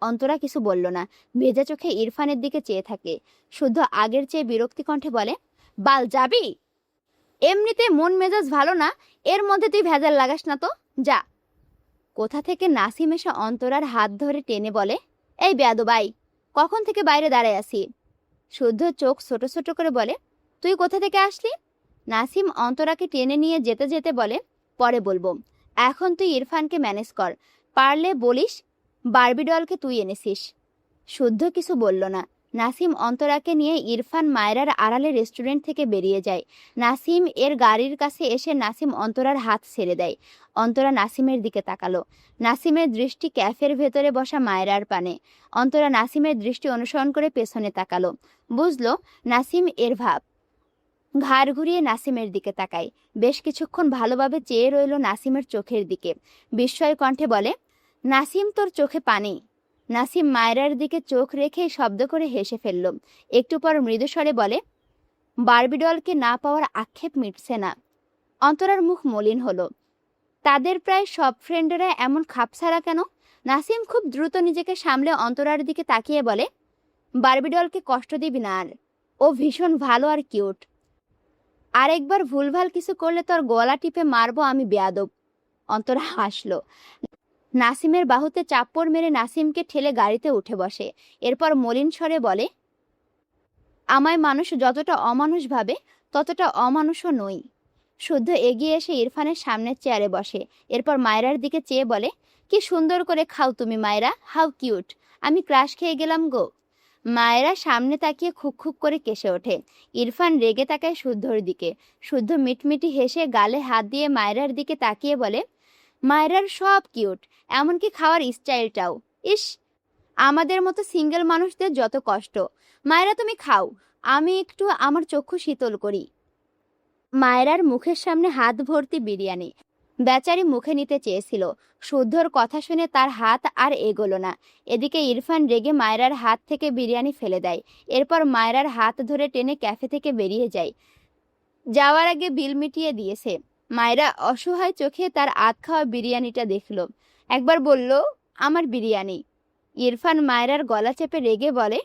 Speaker 1: অন্তরা কিছু বলল না, ভেজা চোখে ইরফানের দিকে চেয়ে থাকে। শুদ্ধ আগের চেয়ে বিরক্তি কণ্ঠে বলে, বাল যাবি? এমনিতে মন মেজাজ ভালো না, এর মধ্যে তুই ভেজাল লাগাস না তো, যা। কোথা থেকে নাসিম এসে অন্তরার হাত ধরে টেনে বলে, এই বেয়াদবাই, কখন থেকে বাইরে দাঁড়ায় আছি? শুদ্ধ চোখ ছোট ছোট করে বলে, তুই কোথা থেকে আসলি? নাসিম অন্তরাকে টেনে নিয়ে যেতে যেতে বলে, পরে বলবো, এখন তুই ইরফানকে ম্যানেজ কর। পারলে বলিস বারবি ডলকে তুই এনেছিস। শুদ্ধ কিছু বলল না। নাসিম অন্তরাকে নিয়ে ইরফান মায়রার আড়ালে রেস্টুরেন্ট থেকে বেরিয়ে যায়। নাসিম এর গাড়ির কাছে এসে নাসিম অন্তরার হাত ছেড়ে দেয়। অন্তরা নাসিমের দিকে তাকালো। নাসিমের দৃষ্টি ক্যাফের ভেতরে বসা মায়রার পানে। অন্তরা নাসিমের দৃষ্টি অনুসরণ করে পেছনে তাকালো। বুঝলো নাসিম এর ভাব। ঘাড় ঘুরিয়ে নাসিমের দিকে তাকায়। বেশ কিছুক্ষণ ভালোভাবে চেয়ে রইল নাসিমের চোখের দিকে। বিস্ময় কণ্ঠে বলে, নাসিম, তোর চোখে পানি। নাসিম মায়রার দিকে চোখ রেখে শব্দ করে হেসে ফেলল। একটু পর মৃদুস্বরে বলে, বারবিডলকে না পাওয়ার আক্ষেপ মিটছে না। অন্তরার মুখ মলিন হলো। তাদের প্রায় সব ফ্রেন্ডেরা এমন খাপছাড়া কেন? নাসিম খুব দ্রুত নিজেকে সামলে অন্তরার দিকে তাকিয়ে বলে, বারবিডলকে কষ্ট দিবি না আর। ও ভীষণ ভালো আর কিউট। আরেকবার ভুলভাল কিছু করলে তোর গলা টিপে মারবো আমি, বেয়াদব। অন্তরা হাসলো। নাসিমের বাহুতে চাপ্পড় মেরে নাসিমকে ঠেলে গাড়িতে উঠে বসে। এরপর মলিন স্বরে বলে, আমায় মানুষ যতটা অমানুষ ভাবে ততটা অমানুষও নই। শুদ্ধ এগিয়ে এসে ইরফানের সামনের চেয়ারে বসে। এরপর মায়রার দিকে চেয়ে বলে, কি সুন্দর করে খাও তুমি মায়রা, হাউ কিউট। আমি ক্রাশ খেয়ে গেলাম গো। মায়েরা সামনে তাকিয়ে খুক খুক করে কেসে ওঠে। ইরফান রেগে তাকায় শুদ্ধর দিকে। শুদ্ধ মিটমিটি হেসে গালে হাত দিয়ে মায়রার দিকে তাকিয়ে বলে, মায়রার সব কিউট, এমনকি খাওয়ার স্টাইলটাও। ইস, আমাদের মতো সিঙ্গেল মানুষদের যত কষ্ট। মায়রা তুমি খাও, আমি একটু আমার চক্ষু শীতল করি। মায়রার মুখের সামনে হাত ভর্তি বিরিয়ানি। বেচারি মুখে নিতে চেয়েছিল। শুদ্ধর কথা শুনে তার হাত আর এগোলো না। এদিকে ইরফান রেগে মায়রার হাত থেকে বিরিয়ানি ফেলে দেয়। এরপর মায়রার হাত ধরে টেনে ক্যাফে থেকে বেরিয়ে যায়। যাওয়ার আগে বিল মিটিয়ে দিয়েছে। মায়রা অসহায় চোখে তার আধ খাওয়া বিরিয়ানিটা দেখল। একবার বলল, আমার বিরিয়ানি। ইরফান মায়রার গলা চেপে রেগে বলে,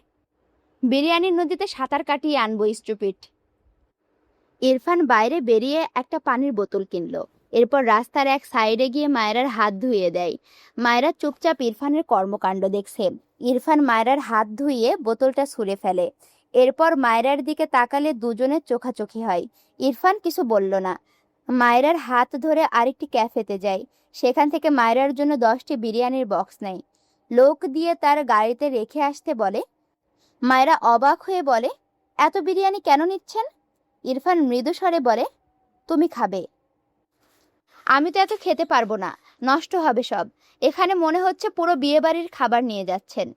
Speaker 1: বিরিয়ানির নদীতে সাঁতার কাটিয়ে আনবো স্টুপিড। ইরফান বাইরে বেরিয়ে একটা পানির বোতল কিনল। এরপর রাস্তার এক সাইডে গিয়ে মায়রার হাত ধুইয়ে দেয়। মায়রা চুপচাপ ইরফানের কর্মকাণ্ড দেখছে। ইরফান মায়রার হাত ধুইয়ে বোতলটা ছুঁড়ে ফেলে। এরপর মায়রার দিকে তাকালে দুজনের চোখাচোখি হয়। ইরফান কিছু বলল না। মায়রার হাত ধরে আরেকটি ক্যাফেতে যায়। সেখান থেকে মায়রার জন্য 10টি বিরিয়ানির বক্স নেয়। লোক দিয়ে তার গাড়িতে রেখে আসতে বলে। মায়রা অবাক হয়ে বলে, এত বিরিয়ানি কেন নিচ্ছেন? ইরফান মৃদু স্বরে বলে, তুমি খাবে। আমি তো এত খেতে পারবো না, নষ্ট হবে সব। এখানে মনে হচ্ছে পুরো বিয়েবাড়ির খাবার নিয়ে যাচ্ছেন।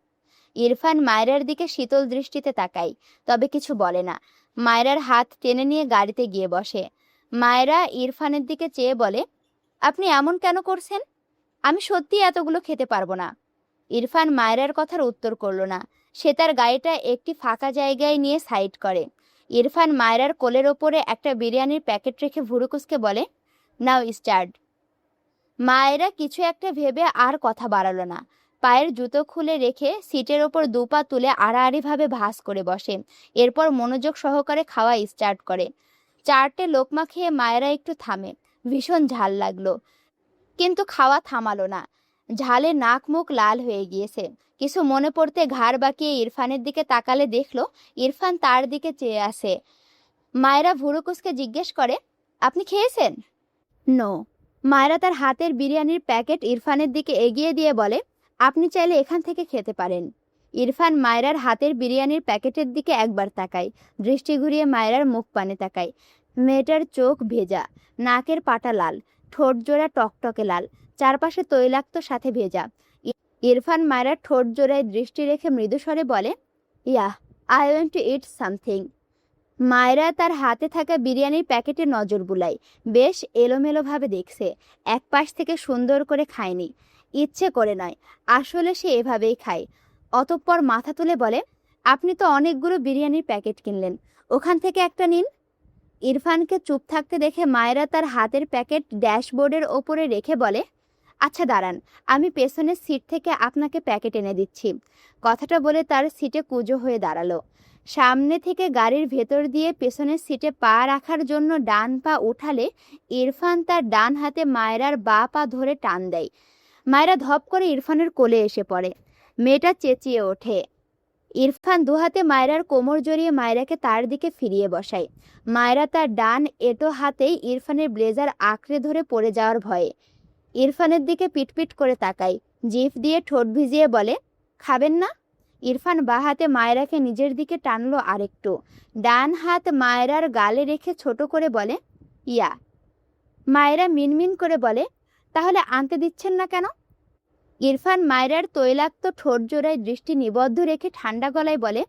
Speaker 1: ইরফান মায়রার দিকে শীতল দৃষ্টিতে তাকায়, তবে কিছু বলে না। মায়রার হাত টেনে নিয়ে গাড়িতে গিয়ে বসে। মায়রা ইরফানের দিকে চেয়ে বলে, আপনি এমন কেন করছেন? আমি সত্যি এতগুলো খেতে পারবো না। ইরফান মায়রার কথার উত্তর করল না। সে তার গাড়িটা একটি ফাঁকা জায়গায় নিয়ে সাইড করে। ইরফান মায়রার কোলের ওপরে একটা বিরিয়ানির প্যাকেট রেখে ভুরুকুসকে বলে, নাও স্টার্ট। মায়েরা কিছু একটা ভেবে আর কথা বাড়ালো না। পায়ের জুতো খুলে রেখে সিটের ওপর দুপা তুলে আড়াআড়িভাবে ভাঁজ করে বসে। এরপর মনোযোগ সহকারে খাওয়া স্টার্ট করে। 4টে লোকমা খেয়ে মায়েরা একটু থামে। ভীষণ ঝাল লাগলো, কিন্তু খাওয়া থামালো না। ঝালে নাক মুখ লাল হয়ে গিয়েছে। কিছু মনে পড়তে ঘাড় বাঁকিয়ে ইরফানের দিকে তাকালে দেখলো ইরফান তার দিকে চেয়ে আছে। মায়েরা ভুরুকুসকে জিজ্ঞেস করে, আপনি খেয়েছেন? নো। মায়েরা তার হাতের বিরিয়ানির প্যাকেট ইরফানের দিকে এগিয়ে দিয়ে বলে, আপনি চাইলে এখান থেকে খেতে পারেন। ইরফান মায়রার হাতের বিরিয়ানির প্যাকেটের দিকে একবার তাকায়। দৃষ্টি ঘুরিয়ে মায়রার মুখ পানে তাকায়। মেয়েটার চোখ ভেজা, নাকের পাটা লাল, ঠোঁট জোড়া টকটকে লাল, চারপাশে তৈলাক্ত সাথে ভেজা। ইরফান মায়রার ঠোঁট জোড়ায় দৃষ্টি রেখে মৃদুস্বরে বলে, yeah, I want to eat something. Myra তার হাতে থাকা বিরিয়ানির প্যাকেটে নজর বুলায়। বেশ এলোমেলোভাবে দেখছে। এক পাশ থেকে সুন্দর করে খায়নি, ইচ্ছে করে নয়, আসলে সে এভাবেই খায়। অতঃপর মাথা তুলে বলে, আপনি তো অনেকগুলো বিরিয়ানির প্যাকেট কিনলেন, ওখান থেকে একটা নিন। ইরফানকে চুপ থাকতে দেখে মায়রা তার হাতের প্যাকেট ড্যাশবোর্ডের ওপরে রেখে বলে, আচ্ছা দাঁড়ান, আমি পেছনের সিট থেকে আপনাকে প্যাকেট এনে দিচ্ছি। কথাটা বলে তার সিটে কুঁজো হয়ে দাঁড়ালো। সামনে থেকে গাড়ির ভেতর দিয়ে পেছনের সিটে পা রাখার জন্য ডান পা উঠালে ইরফান তার ডান হাতে মায়রার বা পা ধরে টান দেয়। মায়রা ধপ করে ইরফানের কোলে এসে পড়ে। মেয়েটা চেঁচিয়ে ওঠে। ইরফান দুহাতে মায়রার কোমর জড়িয়ে মায়রাকে তার দিকে ফিরিয়ে বসায়। মায়রা তার ডান এঁটো হাতেই ইরফানের ব্লেজার আঁকড়ে ধরে পড়ে যাওয়ার ভয়ে ইরফানের দিকে পিটপিট করে তাকায়। জিভ দিয়ে ঠোঁট ভিজিয়ে বলে, খাবেন না? ইরফান বাঁ হাতে মায়রাকে নিজের দিকে টানলো আরেকটু। ডান হাত মায়রার গালে রেখে ছোট করে বলে, ইয়া। মায়রা মিনমিন করে বলে, তাহলে আনতে দিচ্ছেন না কেন? ইরফান মায়রার তৈলাক্ত ঠোঁট জোড়ায় দৃষ্টি নিবদ্ধ রেখে ঠান্ডা গলায় বলে,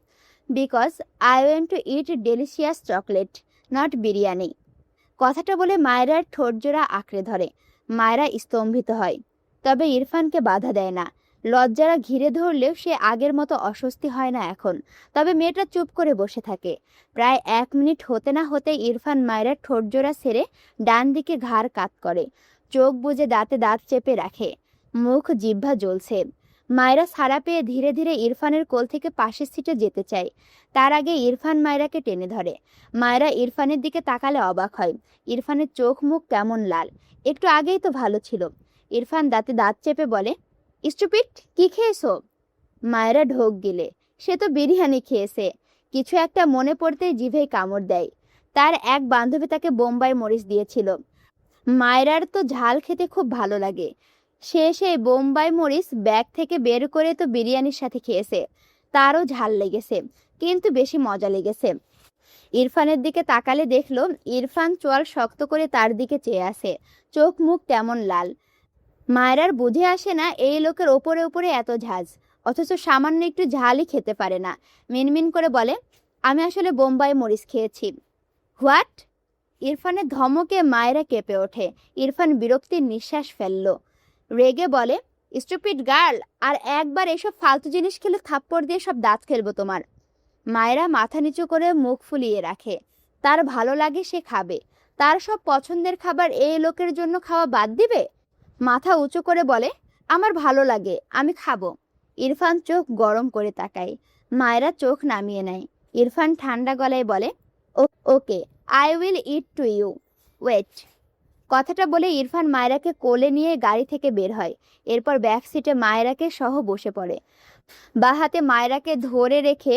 Speaker 1: because I want to it delicious chocolate, not biryani. কথাটা বলে মায়রার ঠোঁট জোড়া আঁকড়ে ধরে। মায়রা স্তম্ভিত হয়, তবে ইরফানকে বাধা দেয় না। লজ্জারা ঘিরে ধরলেও সে আগের মতো অস্বস্তি হয় না এখন। তবে মেয়েটা চুপ করে বসে থাকে। প্রায় 1 মিনিট হতে না হতে ইরফান মায়রার ঠোঁট জোড়া ছেড়ে ডান দিকে ঘাড় কাত করে, চোখ বুজে দাঁতে দাঁত চেপে রাখে, মুখ জিহ্বা জ্বলছে। মায়রা ছাড়া পেয়ে ধীরে ধীরে ইরফানের কোল থেকে পাশের সিটে যেতে চায়। তার আগে ইরফান মায়রাকে টেনে ধরে। মায়রা ইরফানের দিকে তাকালে অবাক হয়। ইরফানের চোখ মুখ কেমন লাল, একটু আগেই তো ভালো ছিল। ইরফান দাঁতে দাঁত চেপে বলে, স্টুপিড, কি খেয়েছো? মায়রা ঢোক গিলে, সে তো বিরিয়ানি খেয়েছে। কিছু একটা মনে পড়তেই জিভেই কামড় দেয়। তার এক বান্ধবী তাকে বোম্বাই মরিচ দিয়েছিল। মায়রার তো ঝাল খেতে খুব ভালো লাগে। সে সেই বোম্বাই মরিচ ব্যাগ থেকে বের করে তো বিরিয়ানির সাথে খেয়েছে। তারও ঝাল লেগেছে, কিন্তু বেশি মজা লেগেছে। ইরফানের দিকে তাকালে দেখলো ইরফান চোয়াল শক্ত করে তার দিকে চেয়ে আছে, চোখ মুখ কেমন লাল। মায়রার বুঝে আসে না এই লোকের ওপরে ওপরে এত ঝাঁজ, অথচ সামান্য একটু ঝালই খেতে পারে না। মিনমিন করে বলে, আমি আসলে বোম্বাই মরিচ খেয়েছি। হোয়াট? ইরফানের ধমকে মায়রা কেঁপে ওঠে। ইরফান বিরক্তির নিঃশ্বাস ফেলল। রেগে বলে, স্টুপিড গার্ল, আর একবার এসব ফালতু জিনিস খেলে থাপ্পড় দিয়ে সব দাঁত ফেলবো তোমার। মায়রা মাথা নিচু করে মুখ ফুলিয়ে রাখে। তার ভালো লাগে সে খাবে, তার সব পছন্দের খাবার এই লোকের জন্য খাওয়া বাদ দিবে? মাথা উঁচু করে বলে, আমার ভালো লাগে, আমি খাবো। ইরফান চোখ গরম করে তাকায়। মায়রা চোখ নামিয়ে নেয়। ইরফান ঠান্ডা গলায় বলে, okay, I will it to you, wait. কথাটা বলে ইরফান মায়রাকে কোলে নিয়ে গাড়ি থেকে বের হয়। এরপর ব্যাক সিটে মায়রাকে সহ বসে পড়ে। বা হাতে মায়রাকে ধরে রেখে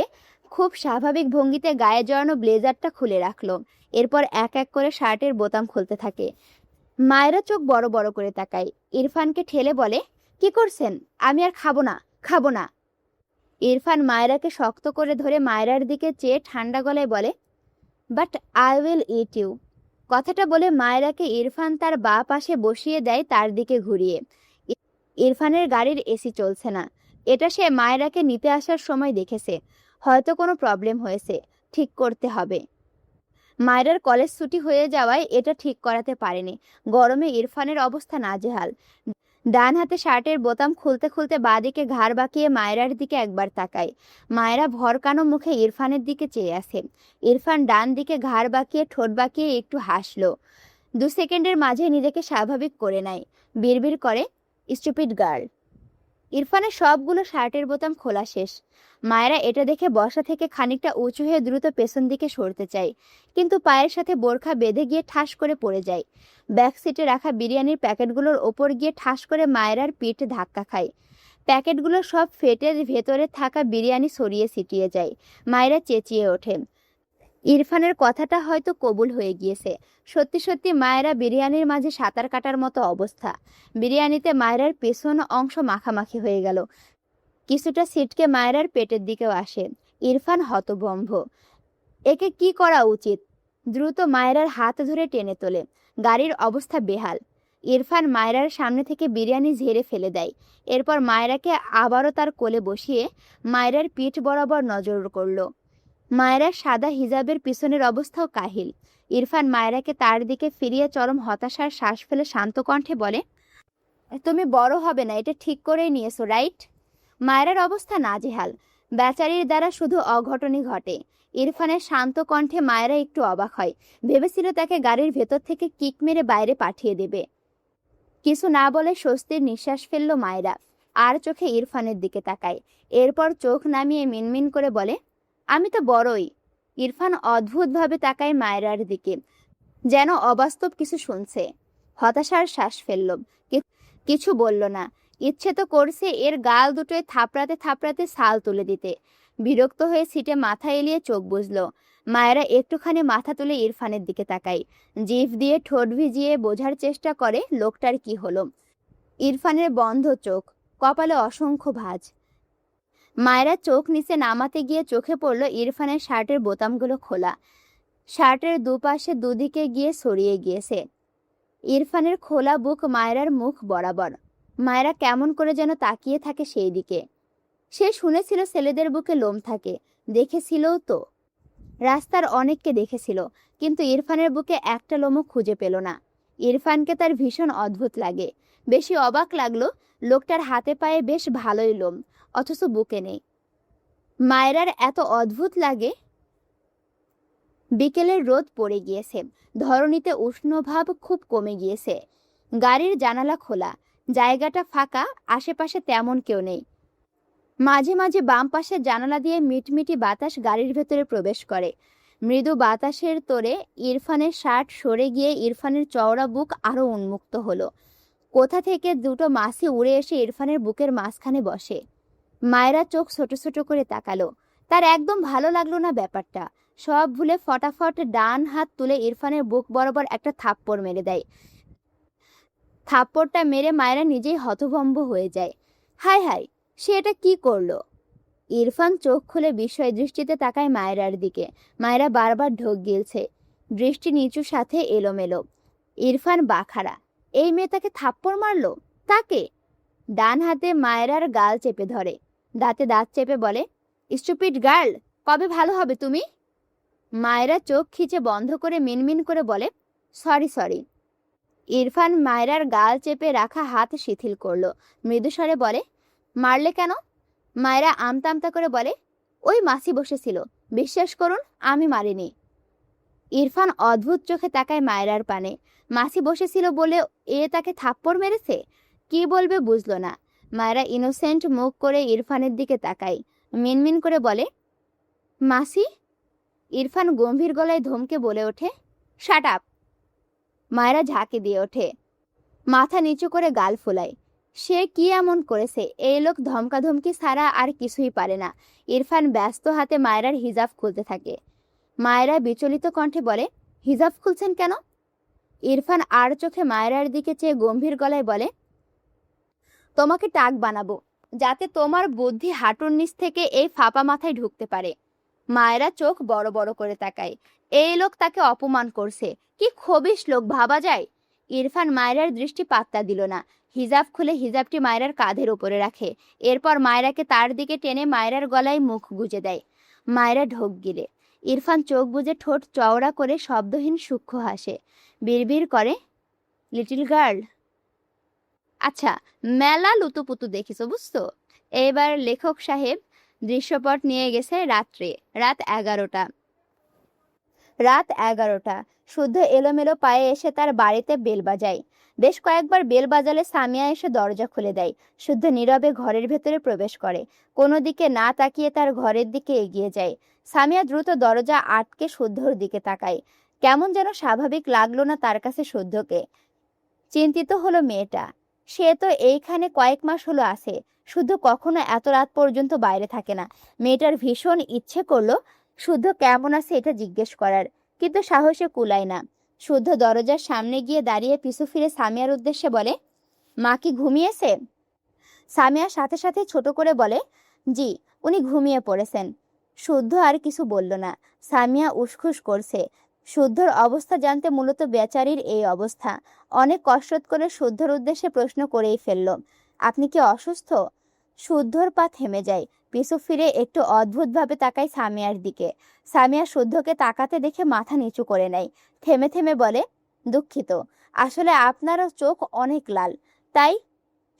Speaker 1: খুব স্বাভাবিক ভঙ্গিতে গায়ে জড়ানো ব্লেজারটা খুলে রাখলো। এরপর এক এক করে শার্টের বোতাম খুলতে থাকে। মায়রা চোখ বড় বড় করে তাকায়। ইরফানকে ঠেলে বলে, কি করছেন? আমি আর খাবো না, খাবো না। ইরফান মায়রাকে শক্ত করে ধরে মায়রার দিকে চেয়ে ঠান্ডা গলায় বলে, but I will eat you. কথাটা বলে মায়রাকে ইরফান তার বাঁ পাশে বসিয়ে দেয়, তার দিকে ঘুরিয়ে। ইরফানের গাড়ির এসি চলছে না। এটা সে মায়রাকে নিতে আসার সময় দেখেছে। হয়তো কোনো প্রবলেম হয়েছে, ঠিক করতে হবে। মায়রার কলেজ ছুটি হয়ে যাওয়ায় এটা ঠিক করাতে পারেনি। গরমে ইরফানের অবস্থা নাজেহাল। ডান হাতে শার্টের বোতাম খুলতে খুলতে বাঁদিকে ঘাড় বাঁকিয়ে মায়রার দিকে একবার তাকায়। মায়রা ভরকানো মুখে ইরফানের দিকে চেয়ে আছে। ইরফান ডান দিকে ঘাড় বাঁকিয়ে ঠোঁট বাঁকিয়ে একটু হাসলো। 2 সেকেন্ডের মাঝে নিজেকে স্বাভাবিক করে নেয়। বিড়বিড় করে, স্টুপিড গার্ল। ইরফানের সবগুলো শার্টের বোতাম খোলা শেষ। মায়রা এটা দেখে বসা থেকে খানিকটা উঁচু হয়ে দ্রুত পেছন দিকে সরতে চায়, কিন্তু পায়ের সাথে বোরখা বেঁধে গিয়ে ঠাস করে পড়ে যায়। ব্যাক সিটে রাখা বিরিয়ানির প্যাকেটগুলোর ওপর গিয়ে ঠাস করে মায়রার পিঠ ধাক্কা খায়। প্যাকেটগুলো সব ফেটে ভেতরে থাকা বিরিয়ানি ছড়িয়ে ছিটিয়ে যায়। মায়রা চেঁচিয়ে ওঠে। ইরফানের কথাটা হয়তো কবুল হয়ে গিয়েছে। সত্যি সত্যি মায়রা বিরিয়ানির মাঝে সাঁতার কাটার মতো অবস্থা। বিরিয়ানিতে মায়রার পেছন অংশ মাখামাখি হয়ে গেল। কিছুটা ছিটকে মায়রার পেটের দিকেও আসে। ইরফান হতভম্ব। একে কি করা উচিত? দ্রুত মায়রার হাত ধরে টেনে তোলে। গাড়ির অবস্থা বেহাল। ইরফান মায়রার সামনে থেকে বিরিয়ানি ঝেড়ে ফেলে দেয়। এরপর মায়রাকে আবারও তার কোলে বসিয়ে মায়রার পিঠ বরাবর নজর করল। মায়রার সাদা হিজাবের পিছনের অবস্থাও কাহিল। ইরফান মায়রাকে তার দিকে ফিরিয়ে চরম হতাশার শ্বাস ফেলে শান্ত কণ্ঠে বলে, তুমি বড় হবে না, এটা ঠিক করেই নিয়েছো, রাইট? মায়রার অবস্থা নাজেহাল। বেচারির দ্বারা শুধু অঘটনই ঘটে। ইরফানের শান্ত কণ্ঠে মায়রা একটু অবাক হয়। ভেবেছিল তাকে গাড়ির ভেতর থেকে কিক মেরে বাইরে পাঠিয়ে দেবে। কিছু না বলে স্বস্তির নিঃশ্বাস ফেলল মায়রা। আর চোখে ইরফানের দিকে তাকায়। এরপর চোখ নামিয়ে মিনমিন করে বলে, আমি তো বড়ই। ইরফান অদ্ভুতভাবে তাকায় মায়রার দিকে, যেন অবাস্তব কিছু শুনছে। হতাশার শ্বাস ফেলল, কিছু বলল না। ইচ্ছে তো করছে এর গাল দুটোয় থাপড়াতে থাপড়াতে ছাল তুলে দিতে। বিরক্ত হয়ে সিটে মাথা এলিয়ে চোখ বুঝল। মায়েরা একটুখানি মাথা তুলে ইরফানের দিকে তাকায়। জিভ দিয়ে ঠোঁট ভিজিয়ে বোঝার চেষ্টা করে লোকটার কি হলো। ইরফানের বন্ধ চোখ, কপালে অসংখ্য ভাঁজ। মায়েরা চোখ নিচে নামাতে গিয়ে চোখে পড়ল ইরফানের শার্টের বোতামগুলো খোলা, শার্টের দুপাশে দুদিকে গিয়ে ছড়িয়ে গিয়েছে। ইরফানের খোলা বুক মায়েরার মুখ বরাবর। মায়েরা কেমন করে যেন তাকিয়ে থাকে সেই দিকে। সে শুনেছিল ছেলেদের বুকে লোম থাকে, দেখেছিলও তো, রাস্তার অনেককে দেখেছিল, কিন্তু ইরফানের বুকে একটা লোমও খুঁজে পেল না। ইরফানকে তার ভীষণ অদ্ভুত লাগে। বেশি অবাক লাগলো লোকটার হাতে পায়ে বেশ ভালোই লোম, অথচ বুকে নেই। মায়েরার এত অদ্ভুত লাগে। বিকেলের রোদ পড়ে গিয়েছে, ধরণীতে উষ্ণভাব খুব কমে গিয়েছে। গাড়ির জানালা খোলা, জায়গাটা ফাঁকা, আশেপাশে তেমন কেউ নেই। মাঝে মাঝে বাম পাশের জানালা দিয়ে মিটমিটি বাতাস গাড়ির ভেতরে প্রবেশ করে। মৃদু বাতাসের তোড়ে ইরফানের শার্ট সরে গিয়ে ইরফানের চওড়া বুক আরো উন্মুক্ত হলো। কোথা থেকে দুটো মাছি উড়ে এসে ইরফানের বুকের মাঝখানে বসে। মায়েরা চোখ ছোট ছোট করে তাকালো। তার একদম ভালো লাগলো না ব্যাপারটা। সব ভুলে ফটাফট ডান হাত তুলে ইরফানের বুক বরাবর একটা থাপ্পড় মেরে দেয়। থাপ্পড়টা মেরে মায়েরা নিজেই হতভম্ব হয়ে যায়। হায় হায়, সে এটা কি করলো? ইরফান চোখ খুলে বিস্ময় দৃষ্টিতে তাকায় মায়েরার দিকে। মায়েরা বারবার ঢোক গিলছে, দৃষ্টি নিচু সাথে এলোমেলো। ইরফান বাখারা, এই মেয়ে তাকে থাপ্পড় মারলো? তাকে? ডান হাতে মায়েরার গাল চেপে ধরে, দাঁতে দাঁত চেপে বলে, স্টুপিড গার্ল, কবে ভালো হবে তুমি? মায়েরা চোখ খিচে বন্ধ করে মিনমিন করে বলে, সরি সরি। ইরফান মায়েরার গাল চেপে রাখা হাত শিথিল করলো, মৃদুস্বরে বলে, মারলে কেন? মায়েরা আমতা আমতা করে বলে, ওই মাসি বসেছিল, বিশ্বাস করুন আমি মারিনি। ইরফান অদ্ভুত চোখে তাকায় মায়েরার পানে। মাসি বসেছিল বলে এ তাকে থাপ্পড় মেরেছে? কি বলবে বুঝলো না। মায়েরা ইনোসেন্ট মুখ করে ইরফানের দিকে তাকায়, মিনমিন করে বলে, মাসি? ইরফান গম্ভীর গলায় ধমকে বলে ওঠে, শাট আপ। মায়েরা ঝাঁকে দিয়ে ওঠে, মাথা নিচু করে গাল ফোলায়। সে কি এমন করেছে? এই লোক ধমকাধমকি ছাড়া আর কিছুই পারে না। ইরফান ব্যস্ত হাতে মায়েরার হিজাব খুলতে থাকে। মায়েরা বিচলিত কণ্ঠে বলে, হিজাব খুলছেন কেন? ইরফান আর চোখে মায়েরার দিকে চেয়ে গম্ভীর গলায় বলে, তোমাকে টাক বানাবো, যাতে তোমার বুদ্ধি হাঁটুর নিচ থেকে এই ফাঁপা মাথায় ঢুকতে পারে। মায়েরা চোখ বড় বড় করে তাকায়। এই লোক তাকে অপমান করছে, কি খবিশ লোক ভাবা যায়। ইরফান মায়েরার দৃষ্টি পাত্তা দিল না। হিজাব খুলে হিজাবটি মায়েরার কাঁধের উপরে রাখে। এরপর মায়েরাকে তার দিকে টেনে মায়েরার গলায় মুখ গুজে দেয়। মায়েরা ঢোক গিলে। ইরফান চোখ বুজে ঠোঁট চওড়া করে শব্দহীন সূক্ষ্ম হাসে, বিড়বিড় করে, লিটল গার্ল। আচ্ছা, মেলা লুতুপুতু দেখিস বুঝছো। এবার লেখক সাহেব দৃশ্যপট নিয়ে গেছে রাত্রে, রাত 11টা। রাত 11টা। শুদ্ধ এলোমেলো পায়ে এসে তার বাড়িতে বেল বাজায়। বেশ কয়েকবার বেল বাজালে সামিয়া এসে দরজা খুলে দেয়। শুদ্ধ নীরবে ঘরের ভেতরে প্রবেশ করে, কোনো দিকে না তাকিয়ে তার ঘরের দিকে এগিয়ে যায়। সামিয়া দ্রুত দরজা আটকে শুদ্ধর দিকে তাকায়। কেমন যেন স্বাভাবিক লাগলো না তার কাছে শুদ্ধকে। চিন্তিত হলো মেয়েটা। সে তো এইখানে কয়েক মাস হলো আছে, শুদ্ধ কখনো এত রাত পর্যন্ত বাইরে থাকে না। মেয়েটার ভীষণ ইচ্ছে করলো শুদ্ধ কেমন আছে এটা জিজ্ঞেস করার, কিন্তু সাহসে কুলায় না। শুদ্ধ দরজার সামনে গিয়ে দাঁড়িয়ে পিছু ফিরে সামিয়ার উদ্দেশ্যে বলে, মা কি ঘুমিয়েছে? সামিয়া সাথে সাথে ছোট করে বলে, জি, উনি ঘুমিয়ে পড়েছেন। শুদ্ধ আর কিছু বলল না। সামিয়া উসখুস করছে। শুদ্ধর অবস্থা জানতে মূলত বেচারির এই অবস্থা। অনেক কষ্ট করে শুদ্ধর উদ্দেশ্যে প্রশ্ন করেই ফেলল, আপনি কি অসুস্থ? শুদ্ধর পা থেমে যায়। পিছু ফিরে একটু অদ্ভুতভাবে তাকায় সামিয়ার দিকে। সামিয়া শুদ্ধকে তাকাতে দেখে মাথা নিচু করে নেয়। থেমে থেমে বলে, দুঃখিত, আসলে আপনারও চোখ অনেক লাল, তাই।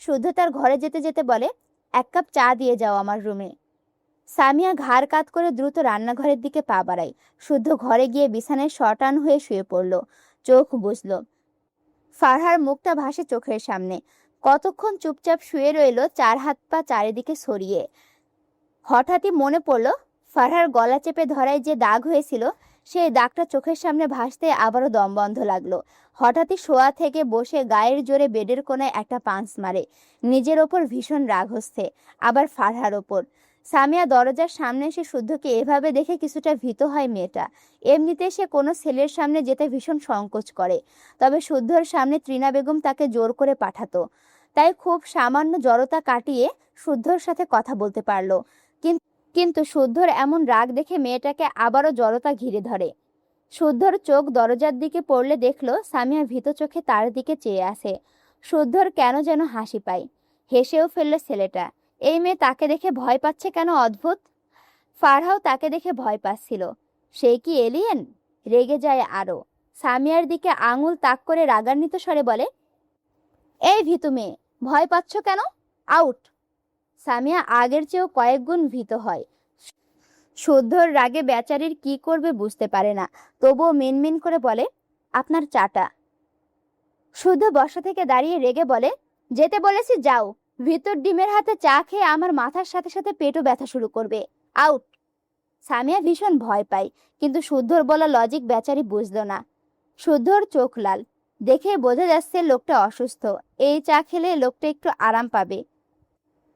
Speaker 1: শুদ্ধ তার ঘরে যেতে যেতে বলে, এক কাপ চা দিয়ে যাও আমার রুমে। সামিয়া ঘাড় কাত করে দ্রুত রান্নাঘরের দিকে পা বাড়ায়। শুদ্ধ ঘরে গিয়ে বিছানায় শটান হয়ে শুয়ে পড়ল, চোখ বুঝল। ফারহার মুখটা ভাসে চোখের সামনে। কতক্ষণ চুপচাপ শুয়ে রইল, চার হাত পা চারিদিকে ছড়িয়ে। হঠাৎই মনে পড়ল ফারহার গলা চেপে ধরায় যে দাগ হয়েছিল, সেই দাগটা চোখের সামনে ভাসতে আবারও দম বন্ধ লাগলো। হঠাৎই শোয়া থেকে বসে গায়ের জোরে বেডের কোনায় একটা পাঞ্চ মারে। নিজের ওপর ভীষণ রাগ হচ্ছে, আবার ফারহার ওপর। সামিয়া দরজার সামনে এসে শুদ্ধকে এভাবে দেখে কিছুটা ভীত হয় মেয়েটা। এমনিতে সে কোনো ছেলের সামনে যেতে ভীষণ সংকোচ করে, তবে শুদ্ধর সামনে ত্রিনা বেগম তাকে জোর করে পাঠাতো। তাই খুব সামান্য জড়তা কাটিয়ে শুদ্ধর সাথে কথা বলতে পারলো। কিন্তু শুদ্ধর এমন রাগ দেখে মেয়েটাকে আবারও জড়তা ঘিরে ধরে। শুদ্ধর চোখ দরজার দিকে পড়লে দেখলো সামিয়া ভীত চোখে তার দিকে চেয়ে আছে। শুদ্ধর কেন যেন হাসি পায়। হেসেও ফেলল ছেলেটা। এই মেয়ে তাকে দেখে ভয় পাচ্ছে কেন, অদ্ভুত। ফারহাও তাকে দেখে ভয় পাচ্ছিল। সে কি এলিয়েন? রেগে যায় আরো। সামিয়ার দিকে আঙুল তাক করে রাগান্বিত স্বরে বলে, এই ভীতু মেয়ে, ভয় পাচ্ছ কেন? আউট। সামিয়া আগের চেয়েও কয়েক গুণ ভীত হয়। শুদ্ধর রাগে বেচারির কি করবে বুঝতে পারে না, তবুও মিনমিন করে বলে, আপনার চাটা। শুদ্ধ বসা থেকে দাঁড়িয়ে রেগে বলে, যেতে বলেছি যাও। ভিতর ডিমের হাতে চা খেয়ে আমার মাথার সাথে সাথে পেটও ব্যথা শুরু করবে। আউট। সামিয়া ভীষণ ভয় পায়, কিন্তু শুদ্ধর বলা লজিক বেচারি বুঝল না। শুদ্ধর চোখ লাল, দেখে বোঝা যাচ্ছে লোকটা অসুস্থ। এই চা খেলে লোকটা একটু আরাম পাবে।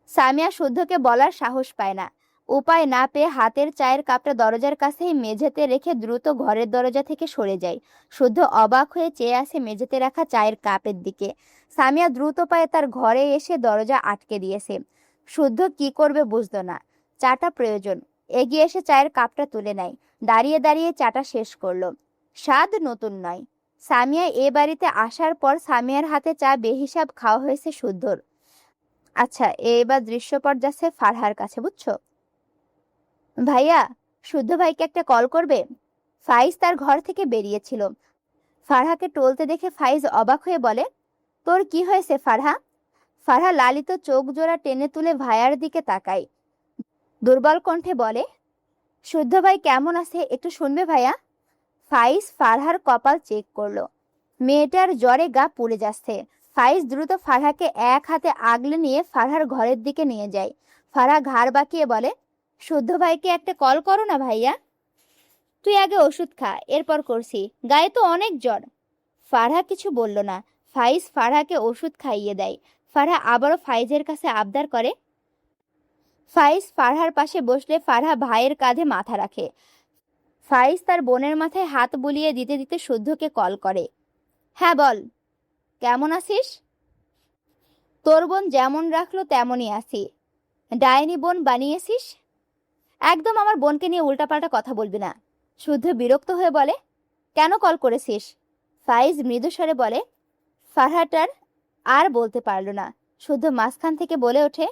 Speaker 1: সামিয়া শুদ্ধকে বলার সাহস পায় না। উপায় না পেয়ে হাতের চায়ের কাপটা দরজার কাছেই মেঝেতে রেখে দ্রুত ঘরের দরজা থেকে সরে যায়। শুদ্ধ অবাক হয়ে চেয়ে আসে মেঝেতে রাখা চায়ের কাপের দিকে। সামিয়া দ্রুত পায়ে তার ঘরে এসে দরজা আটকে দিয়েছে। শুদ্ধ কি করবে বুঝল না। চাটা প্রয়োজন। এগিয়ে এসে চায়ের কাপটা তুলে নেয়। দাঁড়িয়ে দাঁড়িয়ে চাটা শেষ করলো। স্বাদ নতুন নয়। সামিয়া এ বাড়িতে আসার পর সামিয়ার হাতে চা বেহিসাব খাওয়া হয়েছে শুদ্ধর। আচ্ছা, এবার দৃশ্যপট যাচ্ছে ফারহার কাছে, বুঝছো? ভাইয়া, শুদ্ধ ভাইকে একটা কল করবে। ফাইজ তার ঘর থেকে বেরিয়েছিল। ফারহাকে টলতে দেখে ফাইজ অবাক হয়ে বলে, তোর কি হয়েছে ফারহা? ফারহা লালিত চোখ জোড়া টেনে তুলে ভাইয়ার দিকে তাকায়। দুর্বল কণ্ঠে বলে, শুদ্ধ ভাই কেমন আছে একটু শুনবে ভাইয়া? ফাইজ ফারহার কপাল চেক করলো। মেয়েটার জ্বরে গা পুড়ে যাচ্ছে। ফাইজ দ্রুত ফারহাকে এক হাতে আগলে নিয়ে ফারহার ঘরের দিকে নিয়ে যায়। ফারহা ঘাড় বাঁকিয়ে বলে, শুদ্ধ ভাইকে একটা কল করো না ভাইয়া। তুই আগে ওষুধ খা, এরপর করছি, গায়ে তো অনেক জ্বর। ফারহা কিছু বলল না। ফাইজ ফারহাকে ওষুধ খাইয়ে দেয়। ফারহা আবারও ফাইজের কাছে আবদার করে। ফাইজ ফারহার পাশে বসলে ফারহা ভাইয়ের কাঁধে মাথা রাখে। ফাইজ তার বোনের মাথায় হাত বুলিয়ে দিতে দিতে শুদ্ধকে কল করে। হ্যাঁ বল, কেমন আছিস? তোর বোন যেমন রাখলো তেমনই আছি। ডাইনি বোন বানিয়েছিস। একদম আমার বোনকে নিয়ে উল্টাপাল্টা কথা বলবি না। শুদ্ধ বিরক্ত হয়ে বলে, কেন কল করেছিস? ফাইজ মৃদু স্বরে বলে। ফারহাটার আর বলতে পারল না। শুদ্ধ মাঝখান থেকে বলে ওঠে,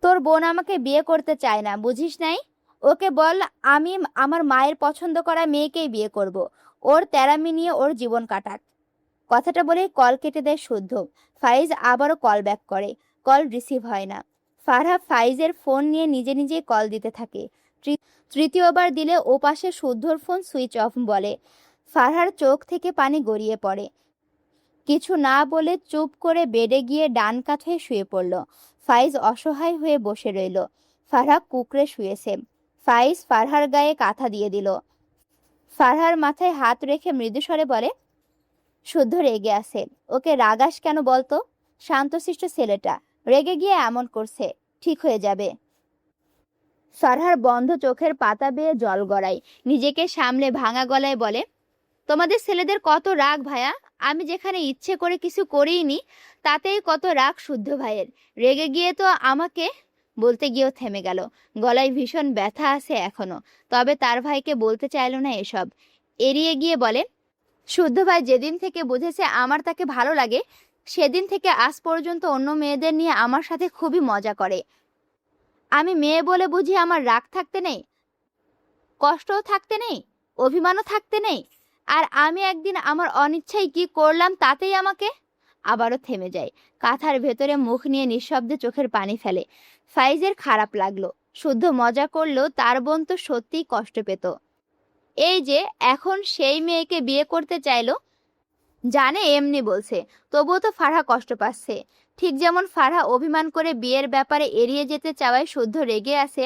Speaker 1: তোর বোন আমাকে বিয়ে করতে চায় না, বুঝিস নাই? ওকে বল আমি আমার মায়ের পছন্দ করা মেয়েকেই বিয়ে করব। ওর তেরামি নিয়ে ওর জীবন কাটাক। কথাটা বলেই কল কেটে দেয় শুদ্ধ। ফাইজ আবারও কল ব্যাক করে। কল রিসিভ হয় না। ফারহা ফাইজের ফোন নিয়ে নিজে নিজেই কল দিতে থাকে। তৃতীয়বার দিলে ও পাশে শুদ্ধর ফোন সুইচ অফ বলে। ফারহার চোখ থেকে পানি গড়িয়ে পড়ে। কিছু না বলে চুপ করে বেডে গিয়ে ডান কাত হয়ে শুয়ে পড়ল। ফাইজ অসহায় হয়ে বসে রইল। ফারহা কুকড়ে শুয়েছে। ফাইজ ফারহার গায়ে কাঁথা দিয়ে দিল। ফারহার মাথায় হাত রেখে মৃদুস্বরে বলে, শুদ্ধ রেগে আছে। ওকে রাগাস কেন বলতো? শান্তশিষ্ট ছেলেটা, রেগে গিয়ে এমন করছে, ঠিক হয়ে যাবে। ফারহার বন্ধ চোখের পাতা বেয়ে জল গড়ায়। নিজেকে সামলে ভাঙা গলায় বলে, তোমাদের ছেলেদের কত রাগ ভাইয়া। আমি যেখানে ইচ্ছে করে কিছু করিনি, তাতেই কত রাগ শুদ্ধ ভাইয়ের। রেগে গিয়ে তো আমাকে বলতে গিয়েও থেমে গেল। গলায় ভীষণ ব্যথা আছে এখনো, তবে তার ভাইকে বলতে চাইল না এসব। এড়িয়ে গিয়ে বলে, শুদ্ধ ভাই যেদিন থেকে বুঝেছে আমার তাকে ভালো লাগে, সেদিন থেকে আজ পর্যন্ত অন্য মেয়েদের নিয়ে আমার সাথে খুবই মজা করে। আমি মেয়ে বলে বুঝি আমার রাগ থাকতে নেই, কষ্টও থাকতে নেই, অভিমানও থাকতে নেই? আর আমি একদিন আমার অনিচ্ছায় কি করলাম তাতেই আমাকে। আবারও থেমে যায়। কাঁথার ভেতরে মুখ নিয়ে নিঃশব্দে চোখের পানি ফেলে। ফাইজের খারাপ লাগলো। শুদ্ধ মজা করলেও তার বোন তো সত্যিই কষ্ট পেত। এই যে এখন সেই মেয়েকে বিয়ে করতে চাইলো, জানে এমনি বলছে, তবুও তো ফারহা কষ্ট পাচ্ছে। ঠিক যেমন ফারহা অভিমান করে বিয়ের ব্যাপারে এড়িয়ে যেতে চাওয়ায় শুদ্ধ রেগে আছে।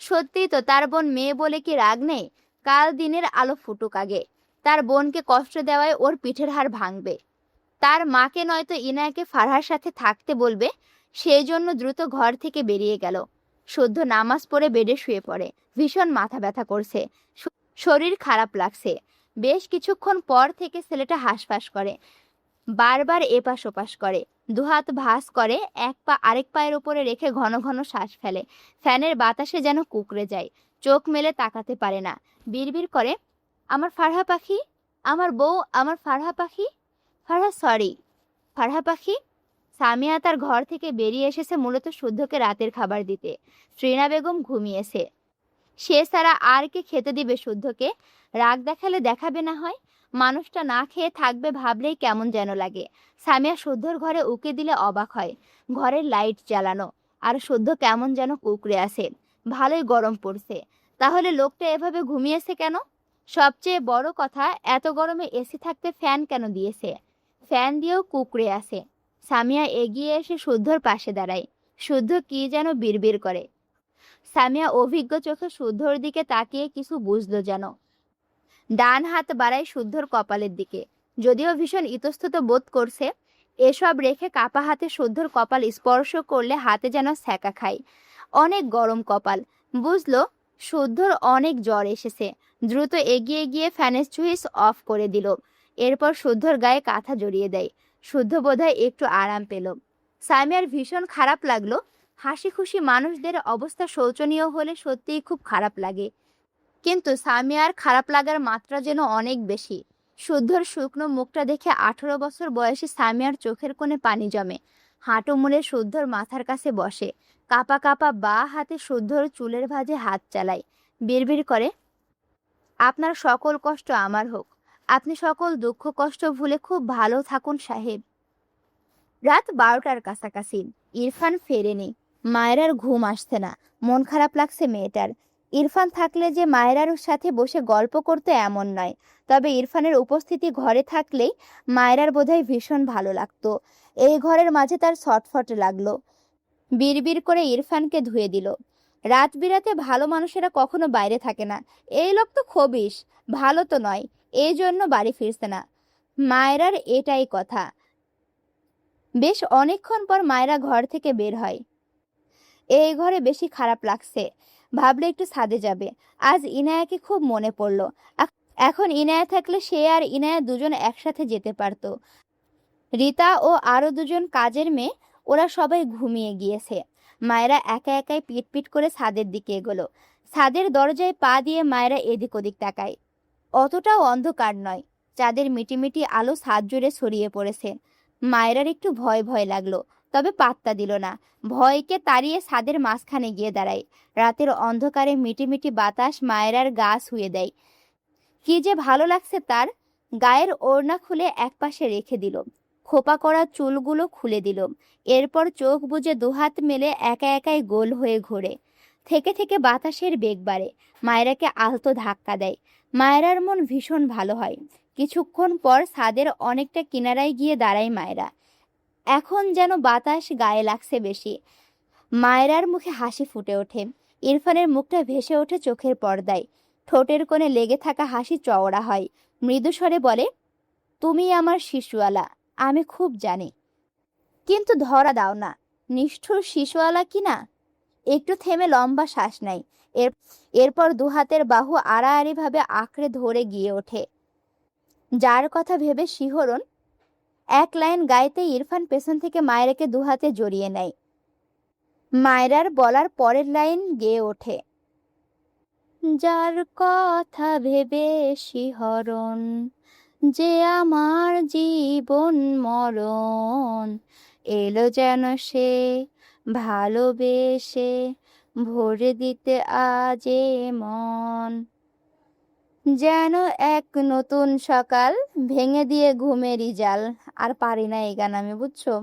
Speaker 1: সত্যিই তো তার বোন মেয়ে বলে কি রাগ নেই? কাল দিনের আলো ফুটুক আগে। তার বোনকে কষ্ট দেওয়ায় ওর পিঠের হাড় ভাঙবে। তার মাকে নয়তো ইনায়াকে ফারহার সাথে থাকতে বলবে। সেই জন্য দ্রুত ঘর থেকে বেরিয়ে গেল। শুদ্ধ নামাজ পড়ে বেডে শুয়ে পড়ে। ভীষণ মাথা ব্যথা করছে, শরীর খারাপ লাগছে। বেশ কিছুক্ষণ পর থেকে ছেলেটা হাঁসফাঁস করে, বারবার এপাশ ওপাশ করে। দুহাত ভাঁজ করে এক পা আরেক পায়ের উপরে রেখে ঘন ঘন শ্বাস ফেলে। ফ্যানের বাতাসে যেন কুঁকড়ে যায়, চোখ মেলে তাকাতে পারে না। বিড়বিড় করে, আমার ফারহা পাখি, আমার বউ, আমার ফারহা পাখি। ফারহা সরি, ফারহা পাখি। সামিয়া তার ঘর থেকে বেরিয়ে এসেছে মূলত শুদ্ধকে রাতের খাবার দিতে। শ্রীনা বেগম ঘুমিয়েছে। সে ছাড়া আর কে খেতে দিবে শুদ্ধকে? রাগ দেখালে দেখাবে না হয়, মানুষটা না খেয়ে থাকবে ভাবলেই কেমন যেন লাগে। সামিয়া শুদ্ধর ঘরে উকি দিলে অবাক হয়। ঘরের লাইট জ্বালানো, আর শুদ্ধ কেমন যেন কুঁকড়ে আছে। ভালোই গরম পড়ছে। তাহলে লোকটা এভাবে ঘুমিয়েছে কেন? সবচেয়ে বড় কথা, এত গরমে এসি থাকতে ফ্যান কেন দিয়েছে? ফ্যান দিয়েও কুঁকড়ে আছে। সামিয়া এগিয়ে এসে শুদ্ধর পাশে দাঁড়ায়। শুদ্ধ কি যেন বিড়বিড় করে। সামিয়া অভিজ্ঞ চোখে শুদ্ধর দিকে তাকিয়ে কিছু বুঝলো যেন। ডান হাত বাড়ায় শুদ্ধর কপালের দিকে, যদিও ভীষণ ইতস্তত বোধ করছে। এসব রেখে কাপা হাতে শুদ্ধর কপাল স্পর্শ করলে হাতে যেন ছ্যাঁকা খায়। অনেক গরম কপাল। বুঝলো শুদ্ধর অনেক জ্বর এসেছে। দ্রুত এগিয়ে গিয়ে ফ্যানের সুইচ অফ করে দিল। এরপর শুদ্ধর গায়ে কাঁথা জড়িয়ে দেয়। শুদ্ধ বোধহয় একটু আরাম পেল। সামিয়ার ভীষণ খারাপ লাগলো। হাসি খুশি মানুষদের অবস্থা শোচনীয় হলে সত্যিই খুব খারাপ লাগে, কিন্তু সামিয়ার খারাপ লাগার মাত্রা যেন অনেক বেশি। শুদ্ধর শুকনো মুখটা দেখে 18 বছর বয়সী সামিয়ার চোখের কোণে পানি জমে। হাঁটু মুড়ে শুদ্ধর মাথার কাছে বসে। কাপা কাপা বা হাতে শুদ্ধর চুলের ভাঁজে হাত চালায়। বিড়বিড় করে, আপনার সকল কষ্ট আমার হোক। আপনি সকল দুঃখ কষ্ট ভুলে খুব ভালো থাকুন সাহেব। রাত 12টার কাছাকাছি। ইরফান ফেরেনি। মায়েরার ঘুম আসছে না। মন খারাপ লাগছে মেয়েটার। ইরফান থাকলে যে মায়েরার সাথে বসে গল্প করতো এমন নয়, তবে ইরফানের উপস্থিতি ঘরে থাকলেই মায়েরার বোধহয় ভীষণ ভালো লাগতো। এই ঘরের মাঝে তার ছটফট লাগলো। বিড়বিড় করে ইরফানকে ধুয়ে দিল। রাত বিরাতে ভালো মানুষেরা কখনো বাইরে থাকে না। এই লোক তো খবিশ, ভালো তো নয়, এই জন্য বাড়ি ফিরছে না। মায়েরার এটাই কথা। বেশ অনেকক্ষণ পর মায়েরা ঘর থেকে বের হয়। এই ঘরে বেশি খারাপ লাগছে, ভাবলে একটু ছাদে যাবে। আজ ইনায়াকে খুব মনে পড়লো। এখন ইনায়া থাকলে সে আর ইনায়া দুজন একসাথে যেতে পারতো। রিতা ও আরো দুজন কাজের মেয়ে, ওরা সবাই ঘুমিয়ে গিয়েছে। মায়েরা একা একাই পিট পিট করে ছাদের দিকে এগোলো। ছাদের দরজায় পা দিয়ে মায়েরা এদিক ওদিক তাকায়। অতটাও অন্ধকার নয়, চাঁদের মিটিমিটি আলো ছাদ জুড়ে ছড়িয়ে পড়েছে। মায়েরার একটু ভয় ভয় লাগলো, তবে পাত্তা দিল না। ভয়কে তাড়িয়ে ছাদের মাঝখানে গিয়ে দাঁড়ায়। রাতের অন্ধকারে মিটিমিটি বাতাস মায়েরার গা ছুঁয়ে দেয়। কি যে ভালো লাগছে তার। গায়ের ওড়না খুলে একপাশে রেখে দিল। খোপা করা চুলগুলো খুলে দিল। এরপর চোখ বুজে দুহাত মেলে একা একাই গোল হয়ে ঘোরে। থেকে থেকে বাতাসের বেগ বাড়ে। মায়েরাকে আলতো ধাক্কা দেয়। মায়েরার মন ভীষণ ভালো হয়। কিছুক্ষণ পর ছাদের অনেকটা কিনারায় গিয়ে দাঁড়ায় মায়েরা। এখন যেন বাতাস গায়ে লাগছে বেশি। মায়েরার মুখে হাসি ফুটে ওঠে। ইরফানের মুখটা ভেসে ওঠে চোখের পর্দায়। ঠোঁটের কোণে লেগে থাকা হাসি চওড়া হয়। মৃদু স্বরে বলে, তুমি আমার শিশুয়ালা, আমি খুব জানি, কিন্তু ধরা দাও না। নিষ্ঠুর শিশুয়ালা কি না? একটু থেমে লম্বা শ্বাস নেয়। এরপর দুহাতের বাহু আড়াআড়ি ভাবে আঁকড়ে ধরে গিয়ে ওঠে। যার কথা ভেবে শিহরণ। এক লাইন গাইতে ইরফান পেছন থেকে মায়েরাকে দুহাতে জড়িয়ে নেয়। মায়েরার বলার পরের লাইন গেয়ে ওঠে, যার কথা ভেবে শিহরণ, যে আমার জীবন মরণ, এলো যেন সে ভালোবেসে ভরে দিতে আজ এ মন। যেন এক নতুন সকাল ভেঙে দিয়ে ঘুমেরই জাল। আর পারি না এই গান আমি, বুঝছো?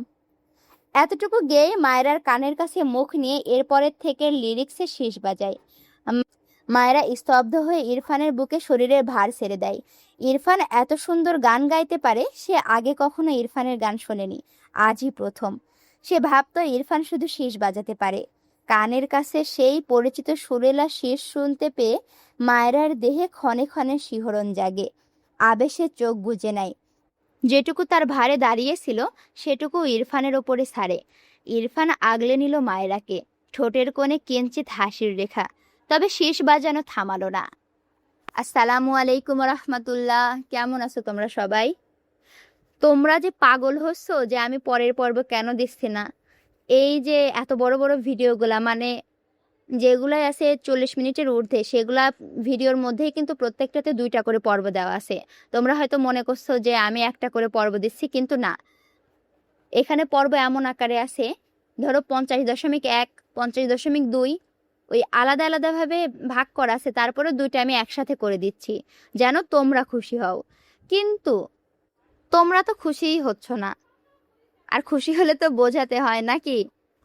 Speaker 1: এতটুকু গেয়ে মায়েরার কানের কাছে মুখ নিয়ে এরপরের থেকে লিরিক্সে শীষ বাজায়। মায়েরা স্তব্ধ হয়ে ইরফানের বুকে শরীরের ভার ছেড়ে দেয়। ইরফান এত সুন্দর গান গাইতে পারে, সে আগে কখনো ইরফানের গান শোনেনি, আজই প্রথম। সে ভাবতো ইরফান শুধু শীষ বাজাতে পারে। কানের কাছে সেই পরিচিত সুরেলা শীষ শুনতে পেয়ে মায়েরার দেহে ক্ষণে ক্ষণে শিহরণ জাগে। আবেশে চোখ বুজে নেয়। যেটুকু তার ভারে দাঁড়িয়েছিল সেটুকু ইরফানের ওপরে ছাড়ে। ইরফান আগলে নিল মায়েরাকে। ঠোঁটের কোণে কিঞ্চিত হাসির রেখা, তবে শীষ বাজানো থামালো না। আসসালামু আলাইকুম রহমতুল্লাহ। কেমন আছো তোমরা সবাই? তোমরা যে পাগল হচ্ছ যে আমি পরের পর্ব কেন দিচ্ছি না, এই যে এত বড় বড় ভিডিওগুলা মানে যেগুলাই আছে 40 মিনিটের ঊর্ধ্বে সেগুলা ভিডিওর মধ্যেই কিন্তু প্রত্যেকটাতে 2টা করে পর্ব দেওয়া আছে। তোমরা হয়তো মনে করছো যে আমি একটা করে পর্ব দিচ্ছি, কিন্তু না, এখানে পর্ব এমন আকারে আছে, ধরো 50.1, 50.2 ওই আলাদা আলাদাভাবে ভাগ করা আছে, তারপরে 2টা আমি একসাথে করে দিচ্ছি যেন তোমরা খুশি হও। কিন্তু তোমরা তো খুশিই হচ্ছ না, আর খুশি হলে তো বোঝাতে হয় নাকি?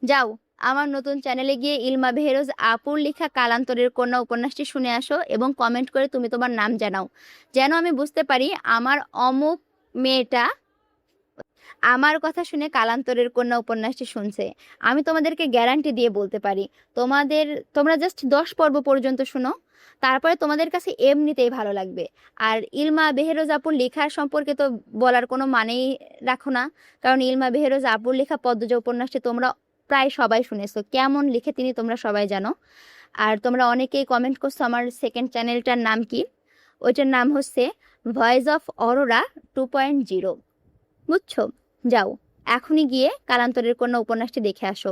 Speaker 1: যাও, আমার নতুন চ্যানেলে গিয়ে ইলমা বেহেরোজ আপুর লেখা কালান্তরের কন্যা উপন্যাসটি শুনে আসো এবং কমেন্ট করে তুমি তোমার নাম জানাও, যেন আমি বুঝতে পারি আমার অমুক মেয়েটা আমার কথা শুনে কালান্তরের কন্যা উপন্যাসটি শুনছে। আমি তোমাদেরকে গ্যারান্টি দিয়ে বলতে পারি, তোমরা জাস্ট 10 পর্ব পর্যন্ত শুনো, তারপরে তোমাদের কাছে এমনিতেই ভালো লাগবে। আর ইলমা বেহেরোজ আপুর লেখার সম্পর্কে তো বলার কোনো মানেই রাখো না, কারণ ইলমা বেহেরোজ আপুর লেখা পদ্মজা উপন্যাসটি তোমরা প্রায় সবাই শুনেছো, কেমন লিখে তিনি তোমরা সবাই জানো। আর তোমরা অনেকেই কমেন্ট করছো আমার সেকেন্ড চ্যানেলটার নাম কি, ওইটার নাম হচ্ছে ভয়েস অফ অরোরা 2.0, বুঝছো? যাও, এখনই গিয়ে কালান্তরের কন্যা উপন্যাসটি দেখে আসো।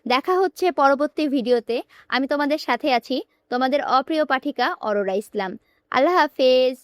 Speaker 1: দেখা হচ্ছে পরবর্তী ভিডিওতে। আমি তোমাদের সাথে আছি, তোমাদের অপ্রিয় পাঠিকা অরোরা ইসলাম। আল্লাহ হাফেজ।